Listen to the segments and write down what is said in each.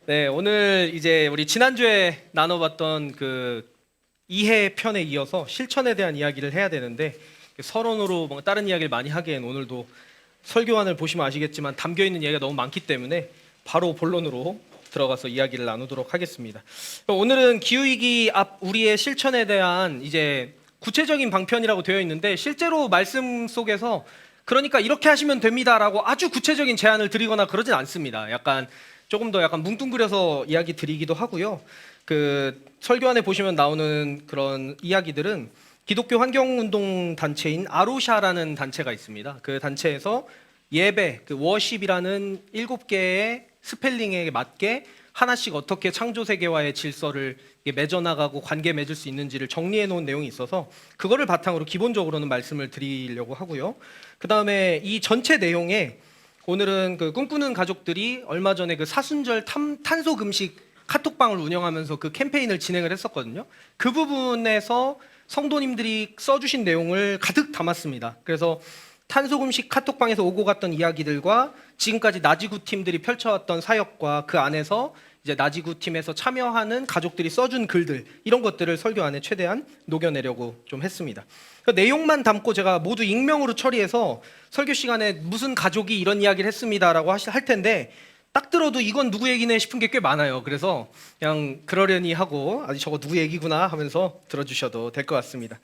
네, 오늘 이제 우리 지난주에 나눠봤던 그 이해 편에 이어서 실천에 대한 이야기를 해야 되는데, 서론으로 뭔가 다른 이야기를 많이 하기엔 오늘도 설교안을 보시면 아시겠지만 담겨있는 이야기가 너무 많기 때문에 바로 본론으로 들어가서 이야기를 나누도록 하겠습니다. 오늘은 기후위기 앞 우리의 실천에 대한 이제 구체적인 방편이라고 되어 있는데, 실제로 말씀 속에서 그러니까 이렇게 하시면 됩니다라고 아주 구체적인 제안을 드리거나 그러진 않습니다. 조금 더 뭉뚱그려서 이야기 드리기도 하고요. 그 설교안에 보시면 나오는 그런 이야기들은 기독교 환경운동 단체인 아루샤라는 단체가 있습니다. 그 단체에서 예배, 그 워십이라는 7개의 스펠링에 맞게 하나씩 어떻게 창조 세계와의 질서를 맺어나가고 관계 맺을 수 있는지를 정리해 놓은 내용이 있어서 그거를 바탕으로 기본적으로는 말씀을 드리려고 하고요. 그 다음에 이 전체 내용에 오늘은 그 꿈꾸는 가족들이 얼마 전에 그 사순절 탄소 금식 카톡방을 운영하면서 그 캠페인을 진행을 했었거든요. 그 부분에서 성도님들이 써주신 내용을 가득 담았습니다. 그래서 탄소 금식 카톡방에서 오고 갔던 이야기들과 지금까지 나지구 팀들이 펼쳐왔던 사역과 그 안에서 이제 나지구 팀에서 참여하는 가족들이 써준 글들, 이런 것들을 설교 안에 최대한 녹여내려고 좀 했습니다. 그 내용만 담고 제가 모두 익명으로 처리해서 설교 시간에 무슨 가족이 이런 이야기를 했습니다라고 할 텐데, 딱 들어도 이건 누구 얘기네 싶은 게 꽤 많아요. 그래서 그냥 그러려니 하고 저거 누구 얘기구나 하면서 들어주셔도 될 것 같습니다.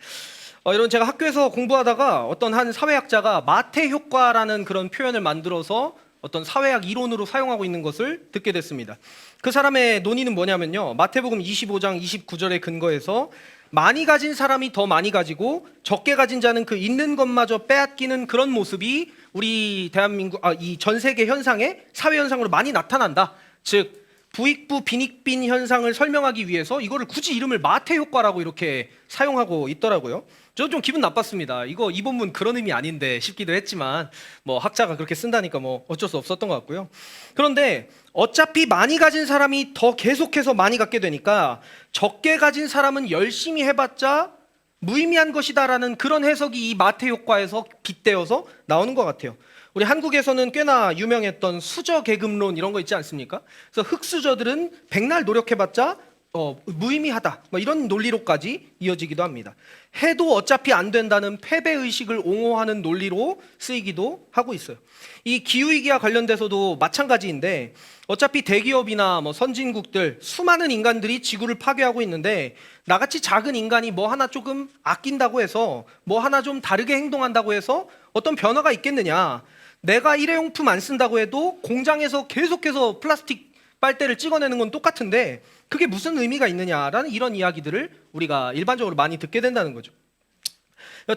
이런 제가 학교에서 공부하다가 어떤 한 사회학자가 마태 효과라는 그런 표현을 만들어서 어떤 사회학 이론으로 사용하고 있는 것을 듣게 됐습니다. 그 사람의 논의는 뭐냐면요, 마태복음 25장 29절에 근거해서 많이 가진 사람이 더 많이 가지고 적게 가진 자는 그 있는 것마저 빼앗기는 그런 모습이 우리 대한민국, 이 전 세계 현상에 사회 현상으로 많이 나타난다. 즉 부익부 빈익빈 현상을 설명하기 위해서 이거를 굳이 이름을 마태 효과라고 이렇게 사용하고 있더라고요. 저는 좀 기분 나빴습니다. 이 본문 그런 의미 아닌데 싶기도 했지만 뭐 학자가 그렇게 쓴다니까 뭐 어쩔 수 없었던 것 같고요. 그런데 어차피 많이 가진 사람이 더 계속해서 많이 갖게 되니까 적게 가진 사람은 열심히 해봤자 무의미한 것이다라는 그런 해석이 이 마태 효과에서 빗대어서 나오는 것 같아요. 우리 한국에서는 꽤나 유명했던 수저 계급론 이런 거 있지 않습니까? 그래서 흑수저들은 백날 노력해봤자 무의미하다, 뭐 이런 논리로까지 이어지기도 합니다. 해도 어차피 안 된다는 패배의식을 옹호하는 논리로 쓰이기도 하고 있어요. 이 기후위기와 관련돼서도 마찬가지인데, 어차피 대기업이나 뭐 선진국들 수많은 인간들이 지구를 파괴하고 있는데 나같이 작은 인간이 뭐 하나 조금 아낀다고 해서 뭐 하나 좀 다르게 행동한다고 해서 어떤 변화가 있겠느냐. 내가 일회용품 안 쓴다고 해도 공장에서 계속해서 플라스틱 빨대를 찍어내는 건 똑같은데 그게 무슨 의미가 있느냐라는 이런 이야기들을 우리가 일반적으로 많이 듣게 된다는 거죠.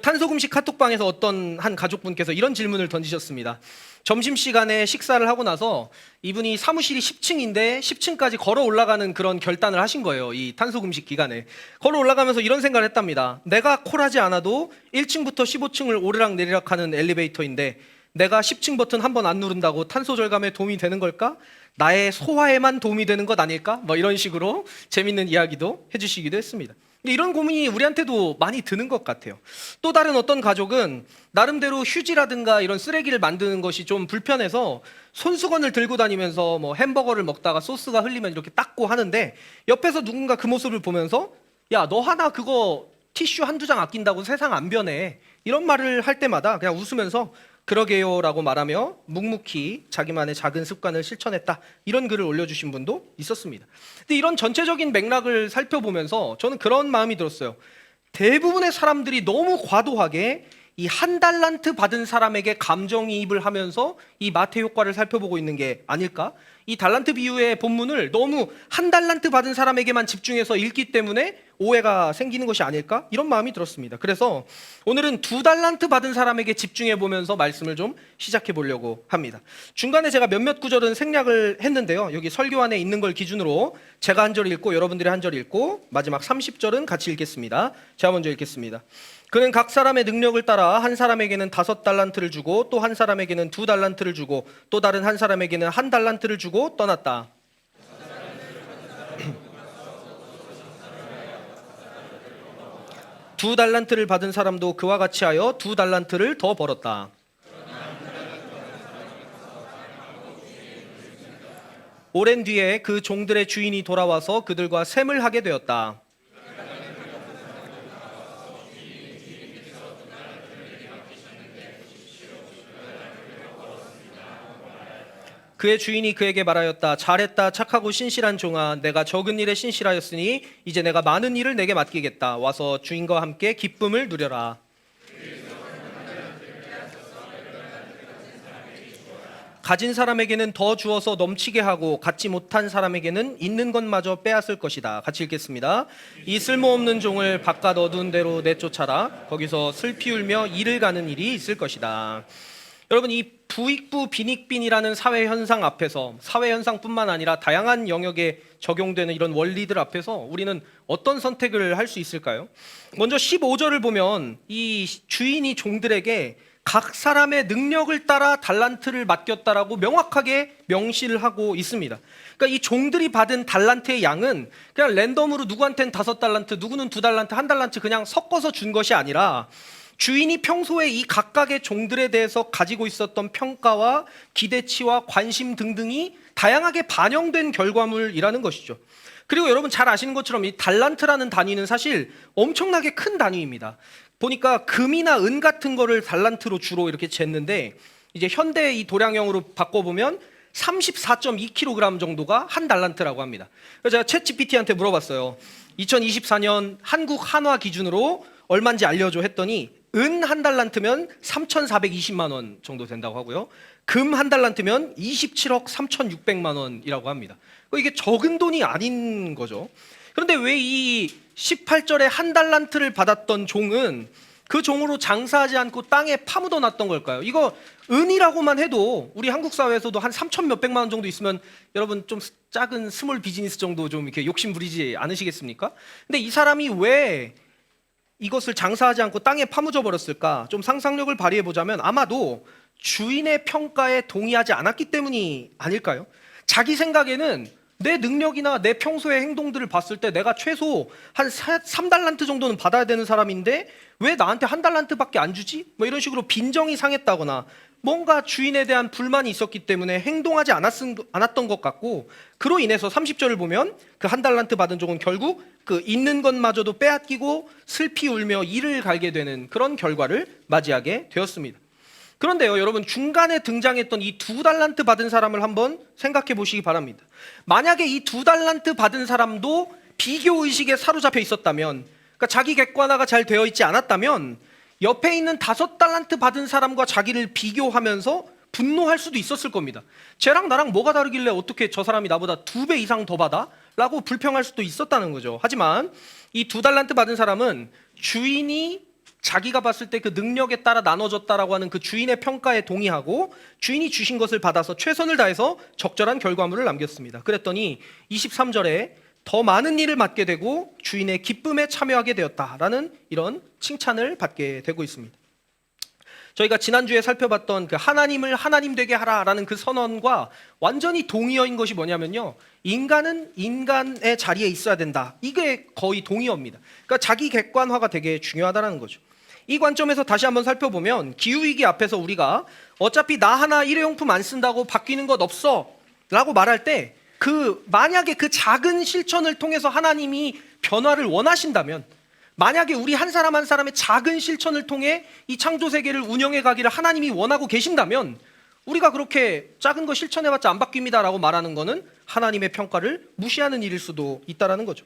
탄소 금식 카톡방에서 어떤 한 가족분께서 이런 질문을 던지셨습니다. 점심시간에 식사를 하고 나서 이분이 사무실이 10층인데 10층까지 걸어 올라가는 그런 결단을 하신 거예요. 이 탄소 금식 기간에 걸어 올라가면서 이런 생각을 했답니다. 내가 콜하지 않아도 1층부터 15층을 오르락 내리락 하는 엘리베이터인데 내가 10층 버튼 한 번 안 누른다고 탄소 절감에 도움이 되는 걸까? 나의 소화에만 도움이 되는 것 아닐까? 뭐 이런 식으로 재밌는 이야기도 해주시기도 했습니다. 이런 고민이 우리한테도 많이 드는 것 같아요. 또 다른 어떤 가족은 나름대로 휴지라든가 이런 쓰레기를 만드는 것이 좀 불편해서 손수건을 들고 다니면서 뭐 햄버거를 먹다가 소스가 흘리면 이렇게 닦고 하는데, 옆에서 누군가 그 모습을 보면서 야, 너 하나 그거 티슈 한두 장 아낀다고 세상 안 변해, 이런 말을 할 때마다 그냥 웃으면서 그러게요 라고 말하며 묵묵히 자기만의 작은 습관을 실천했다, 이런 글을 올려주신 분도 있었습니다. 근데 이런 전체적인 맥락을 살펴보면서 저는 그런 마음이 들었어요. 대부분의 사람들이 너무 과도하게 이 한 달란트 받은 사람에게 감정이입을 하면서 이 마태 효과를 살펴보고 있는 게 아닐까? 이 달란트 비유의 본문을 너무 한 달란트 받은 사람에게만 집중해서 읽기 때문에 오해가 생기는 것이 아닐까? 이런 마음이 들었습니다. 그래서 오늘은 2달란트 받은 사람에게 집중해 보면서 말씀을 좀 시작해 보려고 합니다. 중간에 제가 몇몇 구절은 생략을 했는데요, 여기 설교 안에 있는 걸 기준으로 제가 한 절 읽고 여러분들이 한 절 읽고 마지막 30절은 같이 읽겠습니다. 제가 먼저 읽겠습니다. 그는 각 사람의 능력을 따라 한 사람에게는 5달란트를 주고 또 한 사람에게는 2달란트를 주고 또 다른 한 사람에게는 1달란트를 주고 떠났다. 2달란트를 받은 사람도 그와 같이 하여 2달란트를 더 벌었다. 오랜 뒤에 그 종들의 주인이 돌아와서 그들과 셈을 하게 되었다. 그의 주인이 그에게 말하였다. 잘했다. 착하고 신실한 종아. 내가 적은 일에 신실하였으니 이제 내가 많은 일을 내게 맡기겠다. 와서 주인과 함께 기쁨을 누려라. 가진 사람에게는 더 주어서 넘치게 하고 갖지 못한 사람에게는 있는 것마저 빼앗을 것이다. 같이 읽겠습니다. 이 쓸모없는 종을 바깥 어두운 데로 내쫓아라. 거기서 슬피 울며 이를 가는 일이 있을 것이다. 여러분, 이 부익부 빈익빈이라는 사회 현상 앞에서, 사회 현상뿐만 아니라 다양한 영역에 적용되는 이런 원리들 앞에서 우리는 어떤 선택을 할 수 있을까요? 먼저 15절을 보면 이 주인이 종들에게 각 사람의 능력을 따라 달란트를 맡겼다라고 명확하게 명시를 하고 있습니다. 그러니까 이 종들이 받은 달란트의 양은 그냥 랜덤으로 누구한테는 5달란트, 누구는 2달란트, 1달란트 그냥 섞어서 준 것이 아니라 주인이 평소에 이 각각의 종들에 대해서 가지고 있었던 평가와 기대치와 관심 등등이 다양하게 반영된 결과물이라는 것이죠. 그리고 여러분 잘 아시는 것처럼 이 달란트라는 단위는 사실 엄청나게 큰 단위입니다. 보니까 금이나 은 같은 거를 달란트로 주로 이렇게 쟀는데, 이제 현대 이 도량형으로 바꿔보면 34.2kg 정도가 한 달란트라고 합니다. 그래서 제가 챗GPT한테 물어봤어요. 2024년 한국 한화 기준으로 얼마인지 알려줘 했더니 은 한 달란트면 3,420만 원 정도 된다고 하고요. 금 한 달란트면 27억 3,600만 원이라고 합니다. 이게 적은 돈이 아닌 거죠. 그런데 왜 이 18절에 한 달란트를 받았던 종은 그 종으로 장사하지 않고 땅에 파묻어 놨던 걸까요? 이거 은이라고만 해도 우리 한국 사회에서도 한 3천 몇백만 원 정도 있으면 여러분 좀 작은 스몰 비즈니스 정도 좀 이렇게 욕심 부리지 않으시겠습니까? 근데 이 사람이 왜 이것을 장사하지 않고 땅에 파묻어 버렸을까? 좀 상상력을 발휘해 보자면 아마도 주인의 평가에 동의하지 않았기 때문이 아닐까요? 자기 생각에는 내 능력이나 내 평소의 행동들을 봤을 때 내가 최소 한 3달란트 정도는 받아야 되는 사람인데 왜 나한테 한 달란트밖에 안 주지? 뭐 이런 식으로 빈정이 상했다거나 뭔가 주인에 대한 불만이 있었기 때문에 행동하지 않았던 것 같고, 그로 인해서 30절을 보면 그 한 달란트 받은 종은 결국 그 있는 것마저도 빼앗기고 슬피 울며 이를 갈게 되는 그런 결과를 맞이하게 되었습니다. 그런데요, 여러분, 중간에 등장했던 이 2달란트 받은 사람을 한번 생각해 보시기 바랍니다. 만약에 이 2달란트 받은 사람도 비교의식에 사로잡혀 있었다면, 그러니까 자기 객관화가 잘 되어 있지 않았다면 옆에 있는 5달란트 받은 사람과 자기를 비교하면서 분노할 수도 있었을 겁니다. 쟤랑 나랑 뭐가 다르길래 어떻게 저 사람이 나보다 2배 이상 더 받아? 라고 불평할 수도 있었다는 거죠. 하지만 이 2달란트 받은 사람은 주인이 자기가 봤을 때 그 능력에 따라 나눠졌다라고 하는 그 주인의 평가에 동의하고 주인이 주신 것을 받아서 최선을 다해서 적절한 결과물을 남겼습니다. 그랬더니 23절에 더 많은 일을 맡게 되고 주인의 기쁨에 참여하게 되었다라는 이런 칭찬을 받게 되고 있습니다. 저희가 지난주에 살펴봤던 그 하나님을 하나님 되게 하라라는 그 선언과 완전히 동의어인 것이 뭐냐면요, 인간은 인간의 자리에 있어야 된다. 이게 거의 동의어입니다. 그러니까 자기 객관화가 되게 중요하다는 거죠. 이 관점에서 다시 한번 살펴보면 기후위기 앞에서 우리가 어차피 나 하나 일회용품 안 쓴다고 바뀌는 것 없어 라고 말할 때 만약에 그 작은 실천을 통해서 하나님이 변화를 원하신다면, 만약에 우리 한 사람 한 사람의 작은 실천을 통해 이 창조 세계를 운영해 가기를 하나님이 원하고 계신다면 우리가 그렇게 작은 거 실천해봤자 안 바뀝니다 라고 말하는 거는 하나님의 평가를 무시하는 일일 수도 있다는 거죠.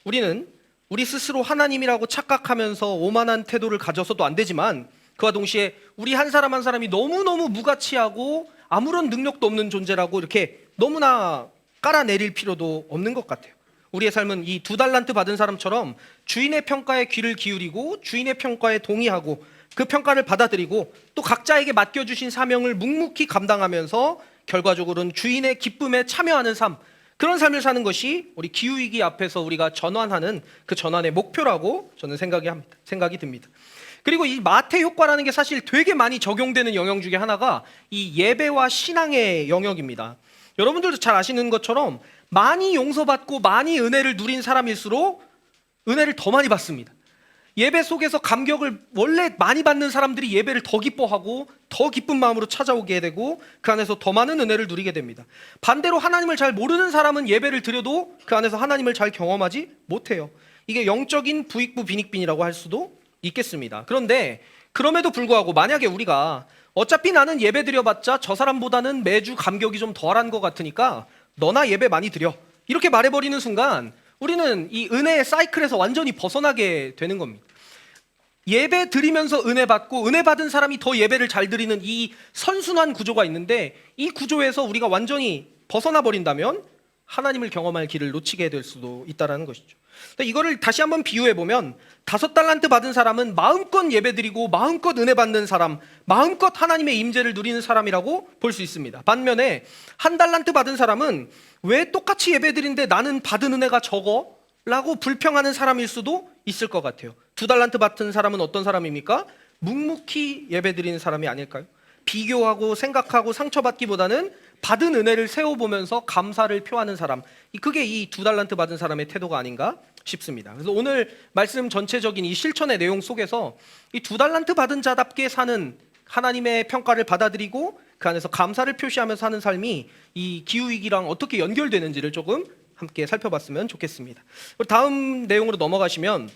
우리는 우리 스스로 하나님이라고 착각하면서 오만한 태도를 가져서도 안 되지만, 그와 동시에 우리 한 사람 한 사람이 너무너무 무가치하고 아무런 능력도 없는 존재라고 이렇게 너무나 깔아내릴 필요도 없는 것 같아요. 우리의 삶은 이 2달란트 받은 사람처럼 주인의 평가에 귀를 기울이고 주인의 평가에 동의하고 그 평가를 받아들이고 또 각자에게 맡겨주신 사명을 묵묵히 감당하면서 결과적으로는 주인의 기쁨에 참여하는 삶, 그런 삶을 사는 것이 우리 기후위기 앞에서 우리가 전환하는 그 전환의 목표라고 저는 생각이 듭니다. 그리고 이 마태 효과라는 게 사실 되게 많이 적용되는 영역 중에 하나가 이 예배와 신앙의 영역입니다. 여러분들도 잘 아시는 것처럼 많이 용서받고 많이 은혜를 누린 사람일수록 은혜를 더 많이 받습니다. 예배 속에서 감격을 원래 많이 받는 사람들이 예배를 더 기뻐하고 더 기쁜 마음으로 찾아오게 되고 그 안에서 더 많은 은혜를 누리게 됩니다. 반대로 하나님을 잘 모르는 사람은 예배를 드려도 그 안에서 하나님을 잘 경험하지 못해요. 이게 영적인 부익부 빈익빈이라고 할 수도 있겠습니다. 그런데 그럼에도 불구하고 만약에 우리가 어차피 나는 예배 드려봤자 저 사람보다는 매주 감격이 좀 덜한 것 같으니까 너나 예배 많이 드려, 이렇게 말해버리는 순간 우리는 이 은혜의 사이클에서 완전히 벗어나게 되는 겁니다. 예배 드리면서 은혜 받고 은혜 받은 사람이 더 예배를 잘 드리는 이 선순환 구조가 있는데, 이 구조에서 우리가 완전히 벗어나 버린다면 하나님을 경험할 길을 놓치게 될 수도 있다는 것이죠. 이거를 다시 한번 비유해 보면 5달란트 받은 사람은 마음껏 예배드리고 마음껏 은혜 받는 사람, 마음껏 하나님의 임재를 누리는 사람이라고 볼 수 있습니다. 반면에 1달란트 받은 사람은 왜 똑같이 예배드리는데 나는 받은 은혜가 적어? 라고 불평하는 사람일 수도 있을 것 같아요. 2달란트 받은 사람은 어떤 사람입니까? 묵묵히 예배드리는 사람이 아닐까요? 비교하고 생각하고 상처받기보다는 받은 은혜를 세워보면서 감사를 표하는 사람, 그게 이 2달란트 받은 사람의 태도가 아닌가 싶습니다. 그래서 오늘 말씀 전체적인 이 실천의 내용 속에서 이 2달란트 받은 자답게 사는, 하나님의 평가를 받아들이고 그 안에서 감사를 표시하면서 사는 삶이 이 기후위기랑 어떻게 연결되는지를 조금 함께 살펴봤으면 좋겠습니다. 다음 내용으로 넘어가시면,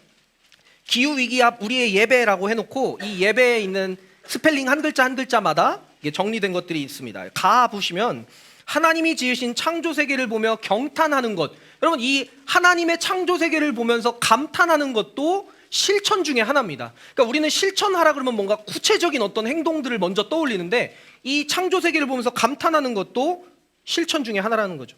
기후위기 앞 우리의 예배라고 해놓고 이 예배에 있는 스펠링 한 글자 한 글자마다 정리된 것들이 있습니다. 가 보시면 하나님이 지으신 창조 세계를 보며 경탄하는 것, 여러분 이 하나님의 창조 세계를 보면서 감탄하는 것도 실천 중에 하나입니다. 그러니까 우리는 실천하라 그러면 뭔가 구체적인 어떤 행동들을 먼저 떠올리는데, 이 창조 세계를 보면서 감탄하는 것도 실천 중에 하나라는 거죠.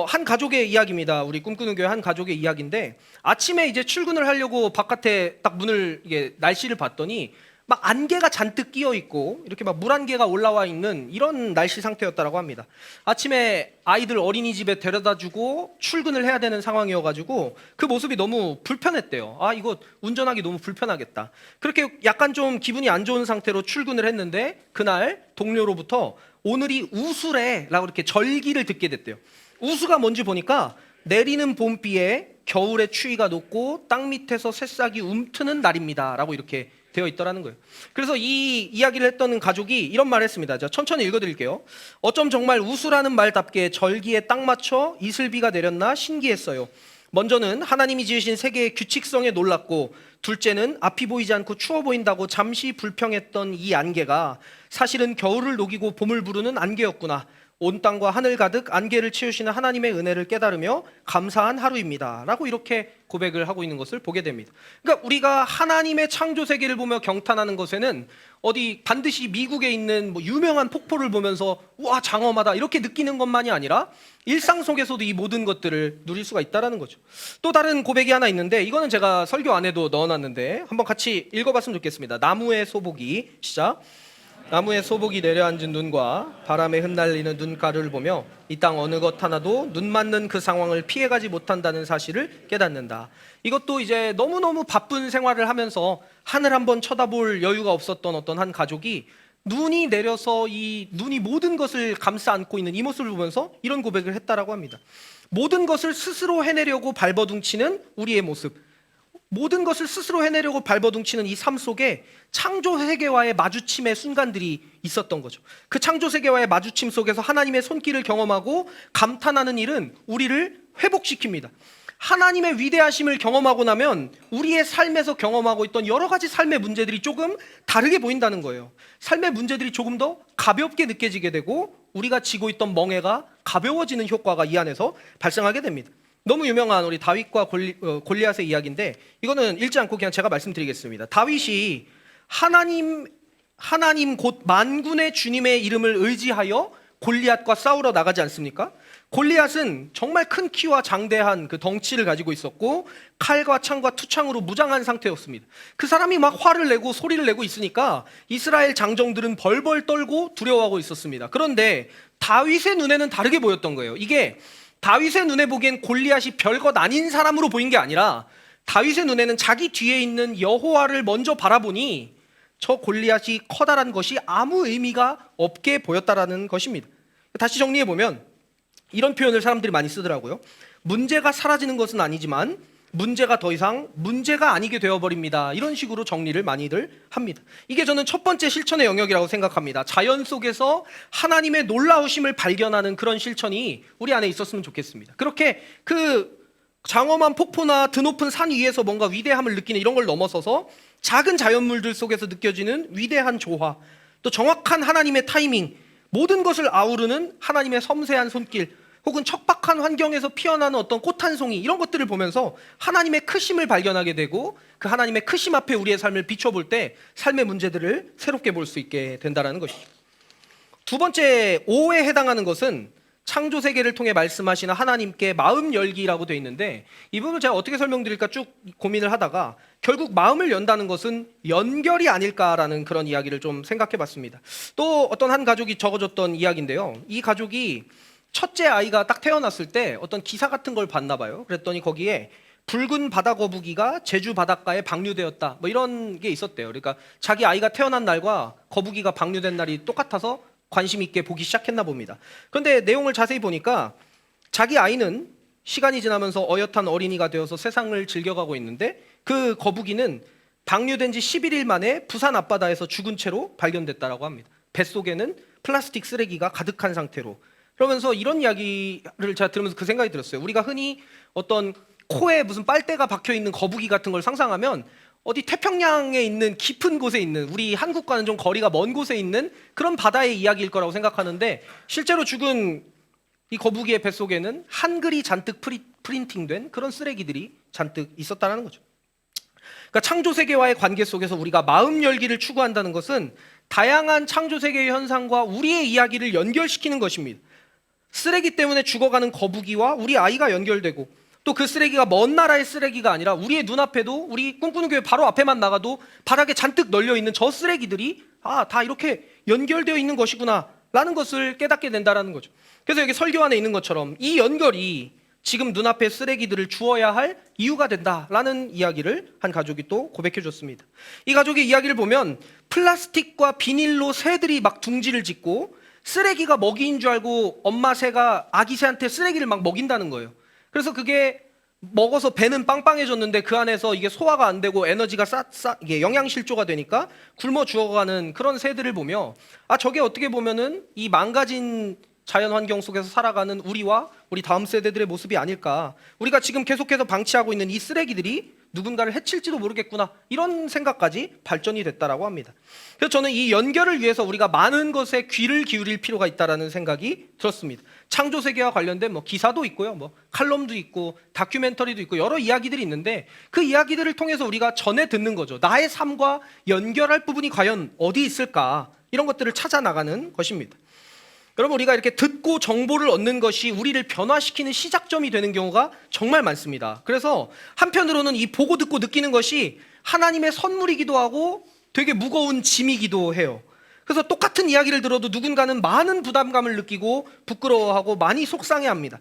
한 가족의 이야기입니다. 우리 꿈꾸는 교회 한 가족의 이야기인데, 아침에 이제 출근을 하려고 바깥에 딱 문을, 이게 날씨를 봤더니 막 안개가 잔뜩 끼어 있고 이렇게 막 물안개가 올라와 있는 이런 날씨 상태였다라고 합니다. 아침에 아이들 어린이집에 데려다주고 출근을 해야 되는 상황이어가지고 그 모습이 너무 불편했대요. 아, 이거 운전하기 너무 불편하겠다. 그렇게 약간 좀 기분이 안 좋은 상태로 출근을 했는데, 그날 동료로부터 오늘이 우수래라고 이렇게 절기를 듣게 됐대요. 우수가 뭔지 보니까 내리는 봄비에 겨울의 추위가 녹고 땅 밑에서 새싹이 움트는 날입니다 라고 이렇게 되어 있더라는 거예요. 그래서 이 이야기를 했던 가족이 이런 말을 했습니다. 자, 천천히 읽어드릴게요. 어쩜 정말 우수라는 말답게 절기에 딱 맞춰 이슬비가 내렸나 신기했어요. 먼저는 하나님이 지으신 세계의 규칙성에 놀랐고, 둘째는 앞이 보이지 않고 추워 보인다고 잠시 불평했던 이 안개가 사실은 겨울을 녹이고 봄을 부르는 안개였구나. 온 땅과 하늘 가득 안개를 채우시는 하나님의 은혜를 깨달으며 감사한 하루입니다 라고 이렇게 고백을 하고 있는 것을 보게 됩니다. 그러니까 우리가 하나님의 창조 세계를 보며 경탄하는 것에는 어디 반드시 미국에 있는 뭐 유명한 폭포를 보면서 와 장엄하다 이렇게 느끼는 것만이 아니라 일상 속에서도 이 모든 것들을 누릴 수가 있다는 거죠. 또 다른 고백이 하나 있는데, 이거는 제가 설교 안에도 넣어놨는데 한번 같이 읽어봤으면 좋겠습니다. 나무의 소복이, 시작. 나무에 소복이 내려앉은 눈과 바람에 흩날리는 눈가루를 보며 이 땅 어느 것 하나도 눈 맞는 그 상황을 피해가지 못한다는 사실을 깨닫는다. 이것도 이제 너무너무 바쁜 생활을 하면서 하늘 한번 쳐다볼 여유가 없었던 어떤 한 가족이 눈이 내려서 이 눈이 모든 것을 감싸 안고 있는 이 모습을 보면서 이런 고백을 했다라고 합니다. 모든 것을 스스로 해내려고 발버둥치는 우리의 모습, 모든 것을 스스로 해내려고 발버둥치는 이 삶 속에 창조 세계와의 마주침의 순간들이 있었던 거죠. 그 창조 세계와의 마주침 속에서 하나님의 손길을 경험하고 감탄하는 일은 우리를 회복시킵니다. 하나님의 위대하심을 경험하고 나면 우리의 삶에서 경험하고 있던 여러 가지 삶의 문제들이 조금 다르게 보인다는 거예요. 삶의 문제들이 조금 더 가볍게 느껴지게 되고 우리가 지고 있던 멍해가 가벼워지는 효과가 이 안에서 발생하게 됩니다. 너무 유명한 우리 다윗과 골리앗의 이야기인데, 이거는 읽지 않고 그냥 제가 말씀드리겠습니다. 다윗이 하나님 곧 만군의 주님의 이름을 의지하여 골리앗과 싸우러 나가지 않습니까? 골리앗은 정말 큰 키와 장대한 그 덩치를 가지고 있었고 칼과 창과 투창으로 무장한 상태였습니다. 그 사람이 막 화를 내고 소리를 내고 있으니까 이스라엘 장정들은 벌벌 떨고 두려워하고 있었습니다. 그런데 다윗의 눈에는 다르게 보였던 거예요. 이게 다윗의 눈에 보기엔 골리앗이 별것 아닌 사람으로 보인 게 아니라 다윗의 눈에는 자기 뒤에 있는 여호와를 먼저 바라보니 저 골리앗이 커다란 것이 아무 의미가 없게 보였다라는 것입니다. 다시 정리해 보면 이런 표현을 사람들이 많이 쓰더라고요. 문제가 사라지는 것은 아니지만 문제가 더 이상 문제가 아니게 되어버립니다. 이런 식으로 정리를 많이들 합니다. 이게 저는 첫 번째 실천의 영역이라고 생각합니다. 자연 속에서 하나님의 놀라우심을 발견하는 그런 실천이 우리 안에 있었으면 좋겠습니다. 그렇게 그 장엄한 폭포나 드높은 산 위에서 뭔가 위대함을 느끼는 이런 걸 넘어서서 작은 자연물들 속에서 느껴지는 위대한 조화, 또 정확한 하나님의 타이밍, 모든 것을 아우르는 하나님의 섬세한 손길, 혹은 척박한 환경에서 피어나는 어떤 꽃 한 송이, 이런 것들을 보면서 하나님의 크심을 발견하게 되고 그 하나님의 크심 앞에 우리의 삶을 비춰볼 때 삶의 문제들을 새롭게 볼 수 있게 된다는 것이죠. 두 번째, 오에 해당하는 것은 창조 세계를 통해 말씀하시는 하나님께 마음 열기라고 되어 있는데, 이 부분을 제가 어떻게 설명드릴까 쭉 고민을 하다가 결국 마음을 연다는 것은 연결이 아닐까라는 그런 이야기를 좀 생각해 봤습니다. 또 어떤 한 가족이 적어줬던 이야기인데요, 이 가족이 첫째 아이가 딱 태어났을 때 어떤 기사 같은 걸 봤나 봐요. 그랬더니 거기에 붉은 바다 거북이가 제주 바닷가에 방류되었다, 뭐 이런 게 있었대요. 그러니까 자기 아이가 태어난 날과 거북이가 방류된 날이 똑같아서 관심 있게 보기 시작했나 봅니다. 그런데 내용을 자세히 보니까 자기 아이는 시간이 지나면서 어엿한 어린이가 되어서 세상을 즐겨가고 있는데, 그 거북이는 방류된 지 11일 만에 부산 앞바다에서 죽은 채로 발견됐다라고 합니다. 뱃속에는 플라스틱 쓰레기가 가득한 상태로. 그러면서 이런 이야기를 제가 들으면서 그 생각이 들었어요. 우리가 흔히 어떤 코에 무슨 빨대가 박혀 있는 거북이 같은 걸 상상하면 어디 태평양에 있는 깊은 곳에 있는, 우리 한국과는 좀 거리가 먼 곳에 있는 그런 바다의 이야기일 거라고 생각하는데, 실제로 죽은 이 거북이의 뱃속에는 한글이 잔뜩 프린팅된 그런 쓰레기들이 잔뜩 있었다는 거죠. 그러니까 창조 세계와의 관계 속에서 우리가 마음 열기를 추구한다는 것은 다양한 창조 세계의 현상과 우리의 이야기를 연결시키는 것입니다. 쓰레기 때문에 죽어가는 거북이와 우리 아이가 연결되고, 또 그 쓰레기가 먼 나라의 쓰레기가 아니라 우리의 눈앞에도, 우리 꿈꾸는 교회 바로 앞에만 나가도 바닥에 잔뜩 널려 있는 저 쓰레기들이 다 이렇게 연결되어 있는 것이구나 라는 것을 깨닫게 된다는 거죠. 그래서 여기 설교 안에 있는 것처럼 이 연결이 지금 눈앞에 쓰레기들을 주어야 할 이유가 된다라는 이야기를 한 가족이 또 고백해 줬습니다. 이 가족의 이야기를 보면 플라스틱과 비닐로 새들이 막 둥지를 짓고, 쓰레기가 먹이인 줄 알고 엄마 새가 아기 새한테 쓰레기를 막 먹인다는 거예요. 그래서 그게 먹어서 배는 빵빵해졌는데 그 안에서 이게 소화가 안 되고 에너지가 이게 영양실조가 되니까 굶어 죽어가는 그런 새들을 보며, 저게 어떻게 보면은 이 망가진 자연 환경 속에서 살아가는 우리와 우리 다음 세대들의 모습이 아닐까, 우리가 지금 계속해서 방치하고 있는 이 쓰레기들이 누군가를 해칠지도 모르겠구나, 이런 생각까지 발전이 됐다라고 합니다. 그래서 저는 이 연결을 위해서 우리가 많은 것에 귀를 기울일 필요가 있다라는 생각이 들었습니다. 창조 세계와 관련된 기사도 있고요, 칼럼도 있고 다큐멘터리도 있고 여러 이야기들이 있는데, 그 이야기들을 통해서 우리가 전해 듣는 거죠. 나의 삶과 연결할 부분이 과연 어디 있을까, 이런 것들을 찾아 나가는 것입니다. 여러분, 우리가 이렇게 듣고 정보를 얻는 것이 우리를 변화시키는 시작점이 되는 경우가 정말 많습니다. 그래서 한편으로는 이 보고 듣고 느끼는 것이 하나님의 선물이기도 하고 되게 무거운 짐이기도 해요. 그래서 똑같은 이야기를 들어도 누군가는 많은 부담감을 느끼고 부끄러워하고 많이 속상해합니다.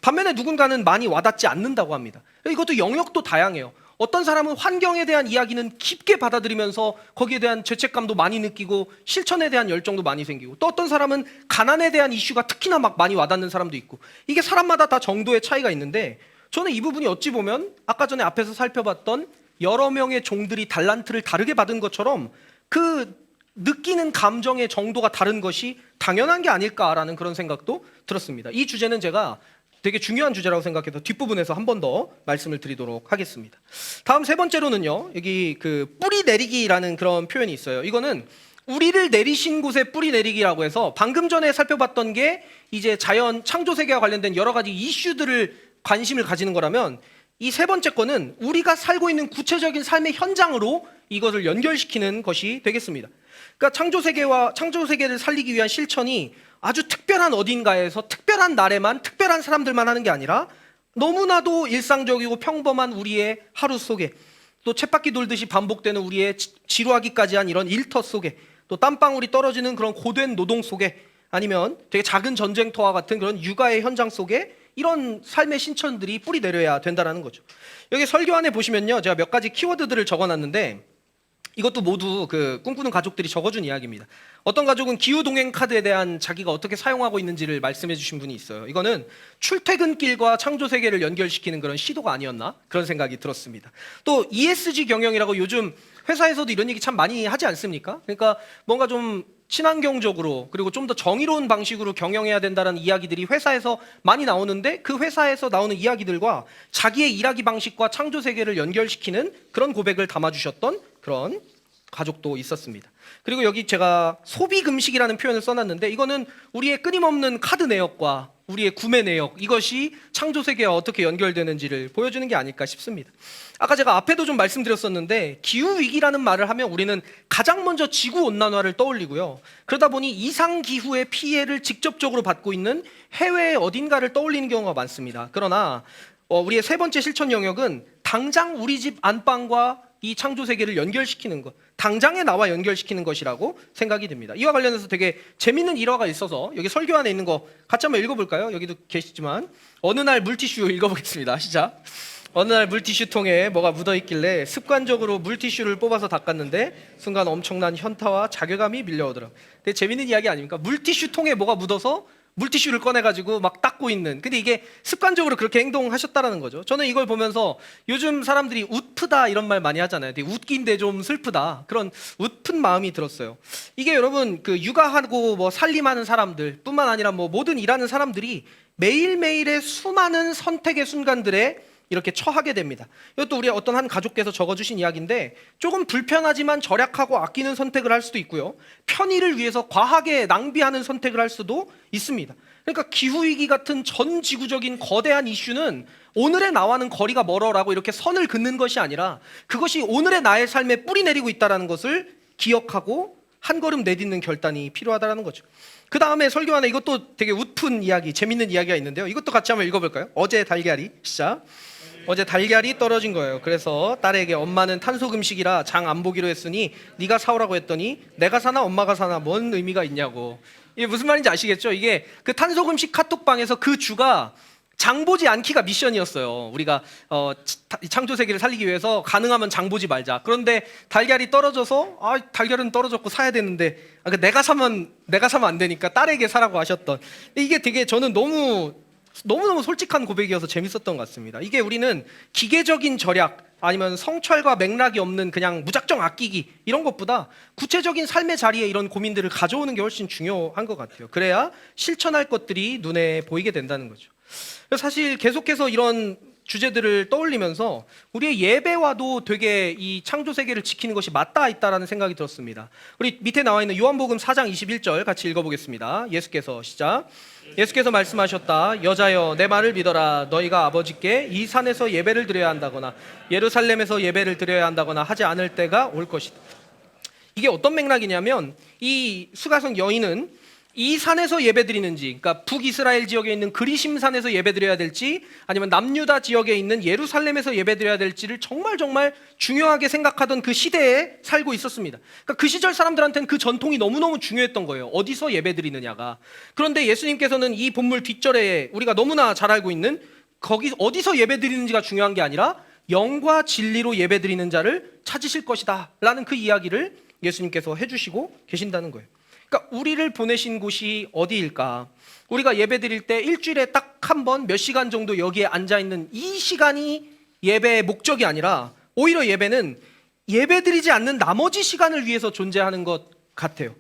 반면에 누군가는 많이 와닿지 않는다고 합니다. 이것도 영역도 다양해요. 어떤 사람은 환경에 대한 이야기는 깊게 받아들이면서 거기에 대한 죄책감도 많이 느끼고 실천에 대한 열정도 많이 생기고, 또 어떤 사람은 가난에 대한 이슈가 특히나 막 많이 와닿는 사람도 있고, 이게 사람마다 다 정도의 차이가 있는데, 저는 이 부분이 어찌 보면 아까 전에 앞에서 살펴봤던 여러 명의 종들이 달란트를 다르게 받은 것처럼 그 느끼는 감정의 정도가 다른 것이 당연한 게 아닐까라는 그런 생각도 들었습니다. 이 주제는 제가 되게 중요한 주제라고 생각해서 뒷부분에서 한 번 더 말씀을 드리도록 하겠습니다. 다음 세 번째로는요, 여기 그 뿌리 내리기라는 그런 표현이 있어요. 이거는 우리를 내리신 곳에 뿌리 내리기라고 해서, 방금 전에 살펴봤던 게 이제 자연 창조 세계와 관련된 여러 가지 이슈들을 관심을 가지는 거라면, 이 세 번째 거는 우리가 살고 있는 구체적인 삶의 현장으로 이것을 연결시키는 것이 되겠습니다. 그러니까 창조 세계를 살리기 위한 실천이 아주 특별한 어딘가에서 특별한 날에만 특별한 사람들만 하는 게 아니라 너무나도 일상적이고 평범한 우리의 하루 속에, 또 쳇바퀴 돌듯이 반복되는 우리의 지루하기까지 한 이런 일터 속에, 또 땀방울이 떨어지는 그런 고된 노동 속에, 아니면 되게 작은 전쟁터와 같은 그런 육아의 현장 속에 이런 삶의 신천들이 뿌리 내려야 된다는 거죠. 여기 설교 안에 보시면요, 제가 몇 가지 키워드들을 적어놨는데, 이것도 모두 그 꿈꾸는 가족들이 적어준 이야기입니다. 어떤 가족은 기후동행 카드에 대한 자기가 어떻게 사용하고 있는지를 말씀해 주신 분이 있어요. 이거는 출퇴근길과 창조세계를 연결시키는 그런 시도가 아니었나? 그런 생각이 들었습니다. 또 ESG 경영이라고 요즘 회사에서도 이런 얘기 참 많이 하지 않습니까? 그러니까 뭔가 좀 친환경적으로 그리고 좀 더 정의로운 방식으로 경영해야 된다는 이야기들이 회사에서 많이 나오는데 그 회사에서 나오는 이야기들과 자기의 일하기 방식과 창조세계를 연결시키는 그런 고백을 담아주셨던 그런 가족도 있었습니다. 그리고 여기 제가 소비금식이라는 표현을 써놨는데 이거는 우리의 끊임없는 카드 내역과 우리의 구매 내역, 이것이 창조세계와 어떻게 연결되는지를 보여주는 게 아닐까 싶습니다. 아까 제가 앞에도 좀 말씀드렸었는데 기후위기라는 말을 하면 우리는 가장 먼저 지구온난화를 떠올리고요. 그러다 보니 이상기후의 피해를 직접적으로 받고 있는 해외의 어딘가를 떠올리는 경우가 많습니다. 그러나 우리의 세 번째 실천 영역은 당장 우리 집 안방과 이 창조세계를 연결시키는 것, 당장에 나와 연결시키는 것이라고 생각이 듭니다. 이와 관련해서 되게 재밌는 일화가 있어서 여기 설교 안에 있는 거 같이 한번 읽어볼까요? 여기도 계시지만 어느 날 물티슈 읽어보겠습니다. 시작. 어느 날 물티슈 통에 뭐가 묻어있길래 습관적으로 물티슈를 뽑아서 닦았는데 순간 엄청난 현타와 자괴감이 밀려오더라고요. 되게 재밌는 이야기 아닙니까? 물티슈 통에 뭐가 묻어서 물티슈를 꺼내가지고 막 닦고 있는, 근데 이게 습관적으로 그렇게 행동하셨다라는 거죠. 저는 이걸 보면서 요즘 사람들이 웃프다 이런 말 많이 하잖아요. 되게 웃긴데 좀 슬프다, 그런 웃픈 마음이 들었어요. 이게 여러분 그 육아하고 뭐 살림하는 사람들 뿐만 아니라 뭐 모든 일하는 사람들이 매일매일의 수많은 선택의 순간들에 이렇게 처하게 됩니다. 이것도 우리 어떤 한 가족께서 적어주신 이야기인데 조금 불편하지만 절약하고 아끼는 선택을 할 수도 있고요. 편의를 위해서 과하게 낭비하는 선택을 할 수도 있습니다. 그러니까 기후위기 같은 전 지구적인 거대한 이슈는 오늘의 나와는 거리가 멀어라고 이렇게 선을 긋는 것이 아니라 그것이 오늘의 나의 삶에 뿌리 내리고 있다는 것을 기억하고 한 걸음 내딛는 결단이 필요하다는 거죠. 그 다음에 설교 안에 이것도 되게 웃픈 이야기, 재밌는 이야기가 있는데요. 이것도 같이 한번 읽어볼까요? 어제 달걀이, 시작. 어제 달걀이 떨어진 거예요. 그래서 딸에게 엄마는 탄소금식이라 장 안 보기로 했으니 네가 사오라고 했더니 내가 사나 엄마가 사나 뭔 의미가 있냐고. 이게 무슨 말인지 아시겠죠? 이게 그 탄소금식 카톡방에서 그 주가 장 보지 않기가 미션이었어요. 우리가 창조세계를 살리기 위해서 가능하면 장 보지 말자. 그런데 달걀이 떨어져서 달걀은 떨어졌고 사야 되는데 내가 사면 안 되니까 딸에게 사라고 하셨던. 이게 되게 저는 너무너무 솔직한 고백이어서 재밌었던 것 같습니다. 이게 우리는 기계적인 절약 아니면 성찰과 맥락이 없는 그냥 무작정 아끼기 이런 것보다 구체적인 삶의 자리에 이런 고민들을 가져오는 게 훨씬 중요한 것 같아요. 그래야 실천할 것들이 눈에 보이게 된다는 거죠. 사실 계속해서 이런 주제들을 떠올리면서 우리의 예배와도 되게 이 창조세계를 지키는 것이 맞닿아 있다는 생각이 들었습니다. 우리 밑에 나와 있는 요한복음 4장 21절 같이 읽어보겠습니다. 예수께서, 시작. 예수께서 말씀하셨다. 여자여 내 말을 믿어라. 너희가 아버지께 이 산에서 예배를 드려야 한다거나 예루살렘에서 예배를 드려야 한다거나 하지 않을 때가 올 것이다. 이게 어떤 맥락이냐면 이 수가성 여인은 이 산에서 예배드리는지, 그러니까 북이스라엘 지역에 있는 그리심산에서 예배드려야 될지 아니면 남유다 지역에 있는 예루살렘에서 예배드려야 될지를 정말 중요하게 생각하던 그 시대에 살고 있었습니다. 그러니까 그 시절 사람들한테는 그 전통이 너무너무 중요했던 거예요. 어디서 예배드리느냐가. 그런데 예수님께서는 이 본문 뒷절에 우리가 너무나 잘 알고 있는 거기 어디서 예배드리는지가 중요한 게 아니라 영과 진리로 예배드리는 자를 찾으실 것이다 라는 그 이야기를 예수님께서 해주시고 계신다는 거예요. 그러니까 우리를 보내신 곳이 어디일까? 우리가 예배드릴 때 일주일에 딱 한 번 몇 시간 정도 여기에 앉아있는 이 시간이 예배의 목적이 아니라 오히려 예배는 예배드리지 않는 나머지 시간을 위해서 존재하는 것 같아요.